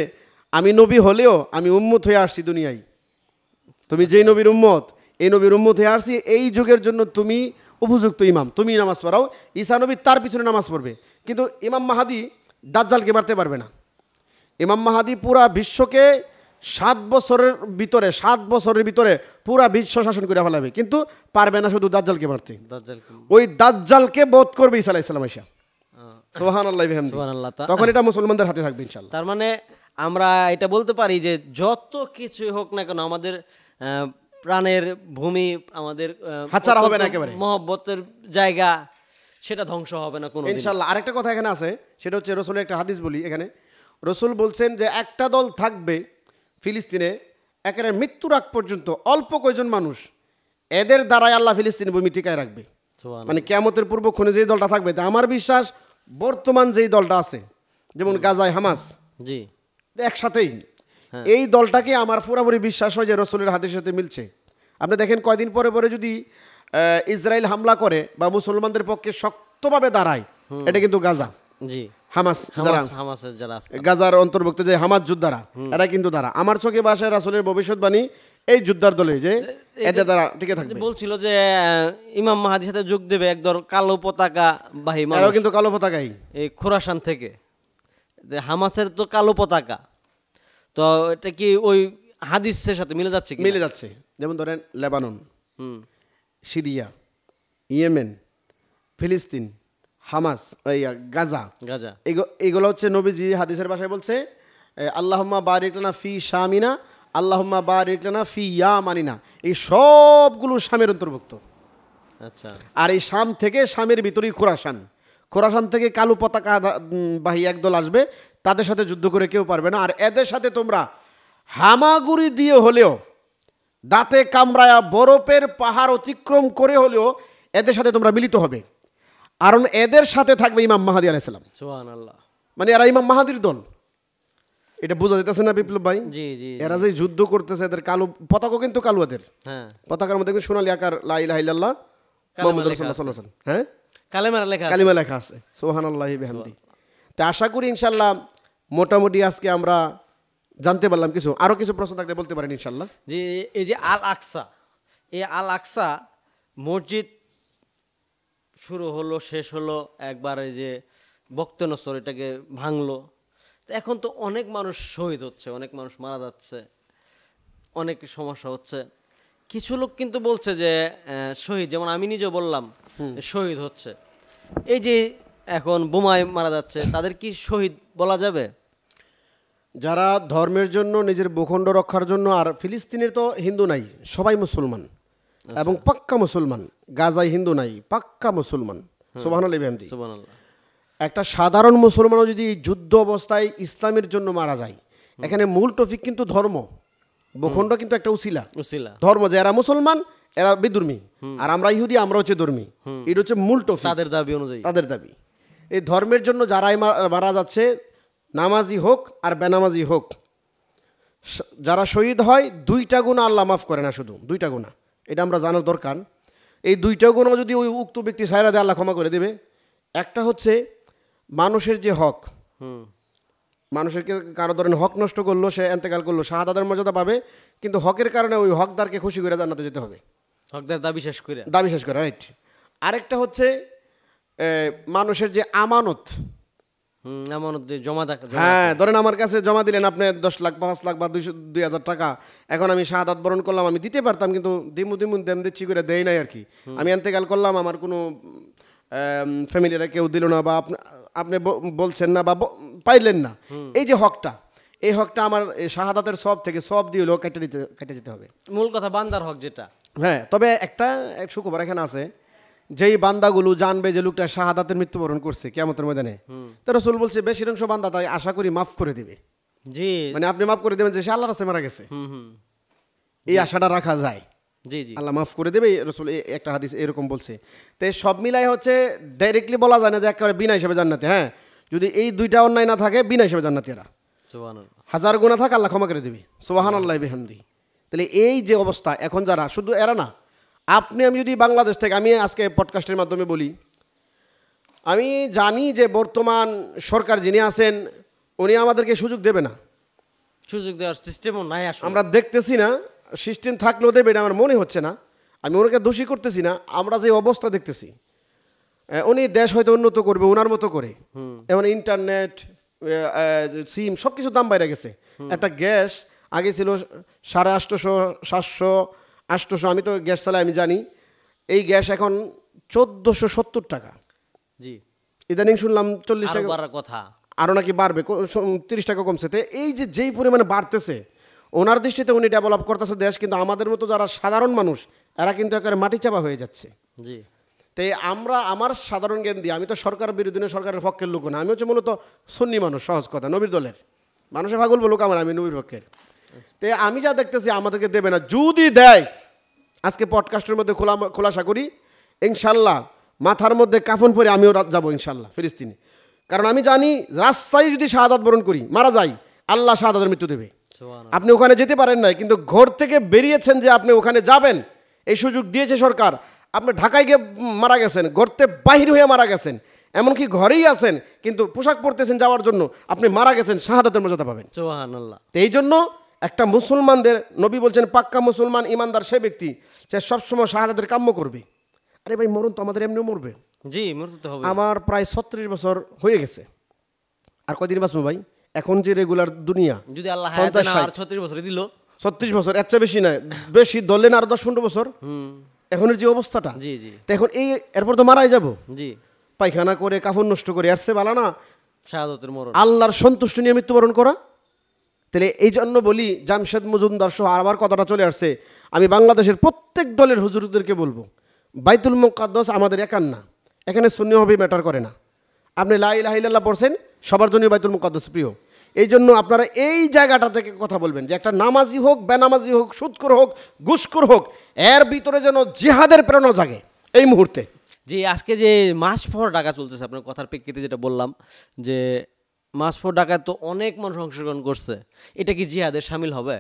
আমি নবী হলেও আমি উম্মত হয়ে আসছি দুনিয়ায়, তুমি যেই নবীর উম্মত, এই নবীর উম্মত হয়ে আসছি, এই যুগের জন্য তুমি উপযুক্ত ইমাম, তুমি নামাজ পড়াও। ঈসা নবী তার পিছনে নামাজ পড়বে, কিন্তু ইমাম মাহাদি দাজ্জালকে মারতে পারবে না। ইমাম মাহাদি পুরা বিশ্বকে 7 বছরের ভিতরে পুরা বিশ্ব শাসন করে ফেলাবে, কিন্তু পারবে না শুধু দাজ্জালকে মারতে। ওই দাজ্জালকে বধ করবে ঈসা আলাইহিস সালাম আইসা। সুবহানাল্লাহ বিহামদি। সুবহানাল্লাহ। তখন এটা মুসলমানদের হাতে থাকবে ইনশাআল্লাহ। তার মানে আমরা এটা বলতে পারি যে যত কিছু হোক না কেন আমাদের প্রাণের ভূমি, আমাদের হাতছাড়া হবে না একেবারে, মহব্বতের জায়গা, সেটা ধ্বংস হবে না কোনোদিন ইনশাআল্লাহ। আরেকটা কথা এখানে আছে, সেটা হচ্ছে রসুলের একটা হাদিস বলি এখানে। রসুল বলছেন যে একটা দল থাকবে ফিলিস্তিনে একেবারে মৃত্যুর আগ পর্যন্ত, অল্প কয়জন মানুষ, এদের দ্বারাই আল্লাহ ফিলিস্তিন ভূমি টিকায় রাখবে। মানে কিয়ামতের পূর্বক্ষণে যেই দলটা থাকবে, তা আমার বিশ্বাস বর্তমান যেই দলটা আছে যেমন গাজায় হামাস, জি একসাথেই এই দলটাকে আমার পুরোপুরি বিশ্বাস হয় যে রসুলের হাদিসের সাথে মিলছে। আপনি দেখেন কয়দিন পরে পরে যদি ইসরায়েল হামলা করে বা মুসলমানদের পক্ষে শক্তভাবে দাঁড়ায়, এটা কিন্তু গাজা, জি হামাস যারা গাজার অন্তর্ভুক্ত যে হামাস যোদ্ধারা, এরা কিন্তু দ্বারা আমার চোখে বাসায় রাসূলের ভবিষ্যৎবাণী এই যোদ্ধার দলে যে এদের দ্বারা টিকে থাকবে। বলছিল যে ইমাম মাহাদির সাথে যোগ দেবে একদল কালো পতাকা বাহী মানুষ, এরাও কিন্তু কালো পতাকাই, এই খোরাসান থেকে। হামাসের তো কালো পতাকা, তো এটা কি ওই হাদিসের সাথে মিলে যাচ্ছে? মিলে যাচ্ছে। যেমন ধরেন লেবানন, সিরিয়া, ইয়েমেন, ফিলিস্তিন, হামাস, গাজা, এগুলো হচ্ছে নবীজি হাদিসের ভাষায় বলছে আল্লাহুম্মা বারিক লানা ফি শামিনা, আল্লাহুম্মা বারিক লানা ফি ইয়ামানিনা। এই সবগুলো শামের অন্তর্ভুক্ত। আচ্ছা, আর এই শাম থেকে, শামের ভিতরেই খোরাসান থেকে কালো পতাকা বাহী একদল আসবে, তাদের সাথে যুদ্ধ করে কেউ পারবে না। আর এদের সাথে তোমরা হামাগুড়ি দিয়ে হলেও দাঁতে কামড়ায়া বরফের পাহাড় অতিক্রম করে হলেও এদের সাথে তোমরা মিলিত হবে, কারণ এদের সাথে থাকবে ইমাম মাহাদি আলাইহিস সালাম। সুবহানাল্লাহ। মানে এরা ইমাম মাহাদির দল। এটা বোঝা যেতেছে না বিপ্লব ভাই? জি জি। এরা যে যুদ্ধ করতেছে, এদের কালো পতাকা কিন্তু কালো এদের। হ্যাঁ, পতাকার মধ্যে কিন্তু সোনালী আকার লা ইলাহা ইল্লাল্লাহ মুহাম্মাদুর রাসূলুল্লাহ সাল্লাল্লাহু আলাইহি ওয়াসাল্লাম। হ্যাঁ, কালেমার লেখা আছে। কালিমা লেখা আছে, সুবহানাল্লাহি বিহামদি। তা আশা করি ইনশাআল্লাহ মোটামুটি আজকে আমরা জানতে পারলাম কিছু। আরো কিছু প্রশ্ন থাকলে বলতে পারেন ইনশাআল্লাহ। যে এই যে আল আকসা, এই আল আকসা মসজিদ শুরু হলো শেষ হলো একবার, এই যে বক্তনসর এটাকে ভাঙলো। তো এখন তো অনেক মানুষ শহীদ হচ্ছে, অনেক মানুষ মারা যাচ্ছে, অনেক সমস্যা হচ্ছে। কিছু লোক কিন্তু বলছে যে শহীদ, যেমন আমি নিজেও বললাম শহীদ হচ্ছে। এই যে এখন বোমায় মারা যাচ্ছে, তাদের কি শহীদ বলা যাবে? যারা ধর্মের জন্য, নিজের ভূখণ্ড রক্ষার জন্য, আর ফিলিস্তিনের তো হিন্দু নাই, সবাই মুসলমান এবং পাক্কা মুসলমান। গাজায় হিন্দু নাই, পাক্কা মুসলমান। সুবহানাল্লাহি বিহামদি। সুবহানাল্লাহ। একটা সাধারণ মুসলমানও যদি যুদ্ধ অবস্থায় ইসলামের জন্য মারা যায়, এখানে মূল টপিক কিন্তু ধর্ম। ভূখণ্ড কিন্তু একটা উসিলা, উসিলা। ধর্ম যে এরা মুসলমান, এরা বিধর্মী, আর আমরা ইহুদি, আমরা হচ্ছে ধর্মী। এটা হচ্ছে মূল টপিক, তাদের দাবি অনুযায়ী। তাদের দাবি। এই ধর্মের জন্য যারাই মারা যাচ্ছে, নামাজি হোক আর বেনামাজি হোক, যারা শহীদ হয়, 2টা গুনাহ আল্লাহ মাফ করে না, শুধু 2টা গুনাহ। এটা আমরা জানার দরকার। এই 2টা গুনাহ যদি ওই উক্ত ব্যক্তি সায়রা দেয়, আল্লাহ ক্ষমা করে দেবে। একটা হচ্ছে মানুষের যে হক, মানুষের কারো ধরেন হক নষ্ট করলো, সে এন্তেকাল করলো, শাহাদাতের মর্যাদা পাবে, কিন্তু হকের কারণে ওই হকদারকে খুশি করে জান্নাতে যেতে হবে, হকদার দাবি শেষ করে। দাবি শেষ করে, রাইট। আরেকটা হচ্ছে মানুষের যে আমানত, আমানত যে জমা থাকে। হ্যাঁ, ধরেন আমার কাছে জমা দিলেন আপনি 10 লাখ, 5 লাখ বা 2,000 টাকা, এখন আমি শাহাদাত বরণ করলাম, আমি দিতে পারতাম, কিন্তু দিমু দিচ্ছি করে দেই নাই আর কি। আমি এন্তেকাল করলাম, আমার কোনো ফ্যামিলিরা কেউ দিল না, বা আপনি বলছেন না বা পাইলেন না। এই যে হকটা, এই হকটা আমার শাহাদাতের সব থেকে সব দিয়ে হলেও কেটে যেতে হবে। মূল কথা বান্দার হক যেটা। হ্যাঁ, তবে একটা সুখবর এখানে আছে, যেই বান্দাগুলো জানবে যে লোকটা শাহাদাতের মৃত্যুবরণ করছে কিয়ামতের ময়দানে, তো রাসূল বলছে বেশির অংশ বান্দা তাই আশা করি মাফ করে দিবে। জি, মানে আপনি মাফ করে দেবেন যে সে আল্লাহর রাস্তায় মারা গেছে, এই আশাটা রাখা যায়। জি জি। আল্লাহ মাফ করে দেবে, রাসূল একটা হাদিস এরকম বলছে। তো সব মিলাই হচ্ছে ডাইরেক্টলি বলা যায় না যে একেবারে বিনা হিসেবে জান্নাতি। হ্যাঁ, যদি এই 2টা অন্যায় না থাকে, বিনা হিসেবে জান্নাতি এরা। সুবহানাল্লাহ। 1000 গুনাহ থাকে, আল্লাহ ক্ষমা করে দিবে। সুবহানাল্লাহি বিহামদি। তাহলে এই যে অবস্থা এখন, যারা শুধু এরা না, আপনি আমি যদি বাংলাদেশ থেকে, আমি আজকে পডকাস্টের মাধ্যমে বলি, আমি জানি যে বর্তমান সরকার যিনি আছেন উনি আমাদেরকে সুযোগ দেবে না, সুযোগ দেওয়ার সিস্টেমও নাই আসলে। আমরা দেখতেছি না, সিস্টেম থাকলেও দেবে না, আমার মনে হচ্ছে না। আমি ওনাকে দোষী করতেছি না, আমরা যে অবস্থা দেখতেছি, উনি দেশ হয়তো উন্নত করবে ওনার মতো করে। এখন ইন্টারনেট, সিম, সব কিছু দাম বাইরে গেছে। একটা গ্যাস আগে ছিল 850, 700, 800, আমি তো গ্যাস চালাই, আমি জানি। এই গ্যাস এখন 1470 টাকা। জি। ইদানিং শুনলাম 40 টাকা বাড়ার কথা, আরও নাকি বাড়বে, 30 টাকা কমছে। তো এই যে যেই পরিমাণে বাড়তেছে, ওনার দৃষ্টিতে উনি ডেভেলপ করতেছে দেশ, কিন্তু আমাদের মতো যারা সাধারণ মানুষ, এরা কিন্তু একেবারে মাটি চাপা হয়ে যাচ্ছে। জি। তো আমার সাধারণ জ্ঞান দিয়ে, আমি তো সরকার বিরোধী না, সরকারের পক্ষের লোক না, আমি হচ্ছে মূলত সুন্নি মানুষ, সহজ কথা, নবীর দলের মানুষের পাগল বলুক আমার, আমি নবীর পক্ষের। তো আমি যা দেখতেছি আমাদেরকে দেবে না। যদি দেয়, আজকে পডকাস্টের মধ্যে খোলাসা করি, ইনশাল্লাহ মাথার মধ্যে কাফন পরে আমিও যাবো ইনশাল্লাহ ফিলিস্তিনে। কারণ আমি জানি রাস্তায় যদি শাহাদাত বরণ করি, মারা যাই, আল্লাহ শাহাদাতের মৃত্যু দেবে। আপনি ওখানে যেতে পারেন নাই, কিন্তু ঘর থেকে বেরিয়েছেন যে আপনি ওখানে যাবেন, এই সুযোগ দিয়েছে সরকার। আপনি ঢাকায় গিয়ে মারা গেছেন, গর্তে বাহির হয়ে মারা গেছেন, এমনকি ঘরেই আছেন কিন্তু পোশাক পরতেছেন যাওয়ার জন্য, আপনি মারা গেছেন, শাহাদাতের মর্যাদা পাবেন। সুবহানাল্লাহ। তো এই জন্য একটা মুসলমানদের নবী বলছেন, পাক্কা মুসলমান ইমানদার সে ব্যক্তি যে সবসময় শাহাদাতের কাম্য করবে। আরে ভাই, মরণ তো আমাদের এমনিও মরবে। জি, মরতে হবে। আমার প্রায় 36 বছর হয়ে গেছে, আর কয়দিন বাঁচবো ভাই? এখন যে রেগুলার দুনিয়া, যদি আল্লাহ হায়াত দেন আর 36 বছর দিল, 36 বছর, এর চেয়ে বেশি নয়, বেশি ধরলেন আর 10-15 বছর। এখনের যে অবস্থাটা, জি জি, তো এখন এরপর তো মারাই যাব, জি, পায়খানা করে কাফন নষ্ট করে, আর সে ভালো না শাহাদাতের মরণ, আল্লাহর সন্তুষ্টি নিয়ে মৃত্যুবরণ করা। তাহলে এই জন্য বলি, জামশেদ মজুমদার সহ আবার কথাটা চলে আসছে, আমি বাংলাদেশের প্রত্যেক দলের হুজুরদেরকে বলবো, বাইতুল মুকাদ্দাস আমাদের একার না, এখানে সুন্নি হবে ম্যাটার করে না। আপনি লা ইলাহা ইল্লাল্লাহ পড়ছেন, সবার জন্য বাইতুল মুকাদ্দাস প্রিয়, এই জন্য আপনারা এই জায়গাটা থেকে কথা বলবেন যে একটা নামাজি হোক, বেনামাজি হোক, সুদখোর হোক, ঘুষখোর হোক, এর ভিতরে যেন জিহাদের প্রেরণা জাগে এই মুহূর্তে। যে আজকে যে মাস ফর ডাকা চলতেছে, আপনার কথার প্রেক্ষিতে যেটা বললাম যে মাস ফর ডাকায় তো অনেক মানুষ অংশগ্রহণ করছে, এটা কি জিহাদের শামিল হবে?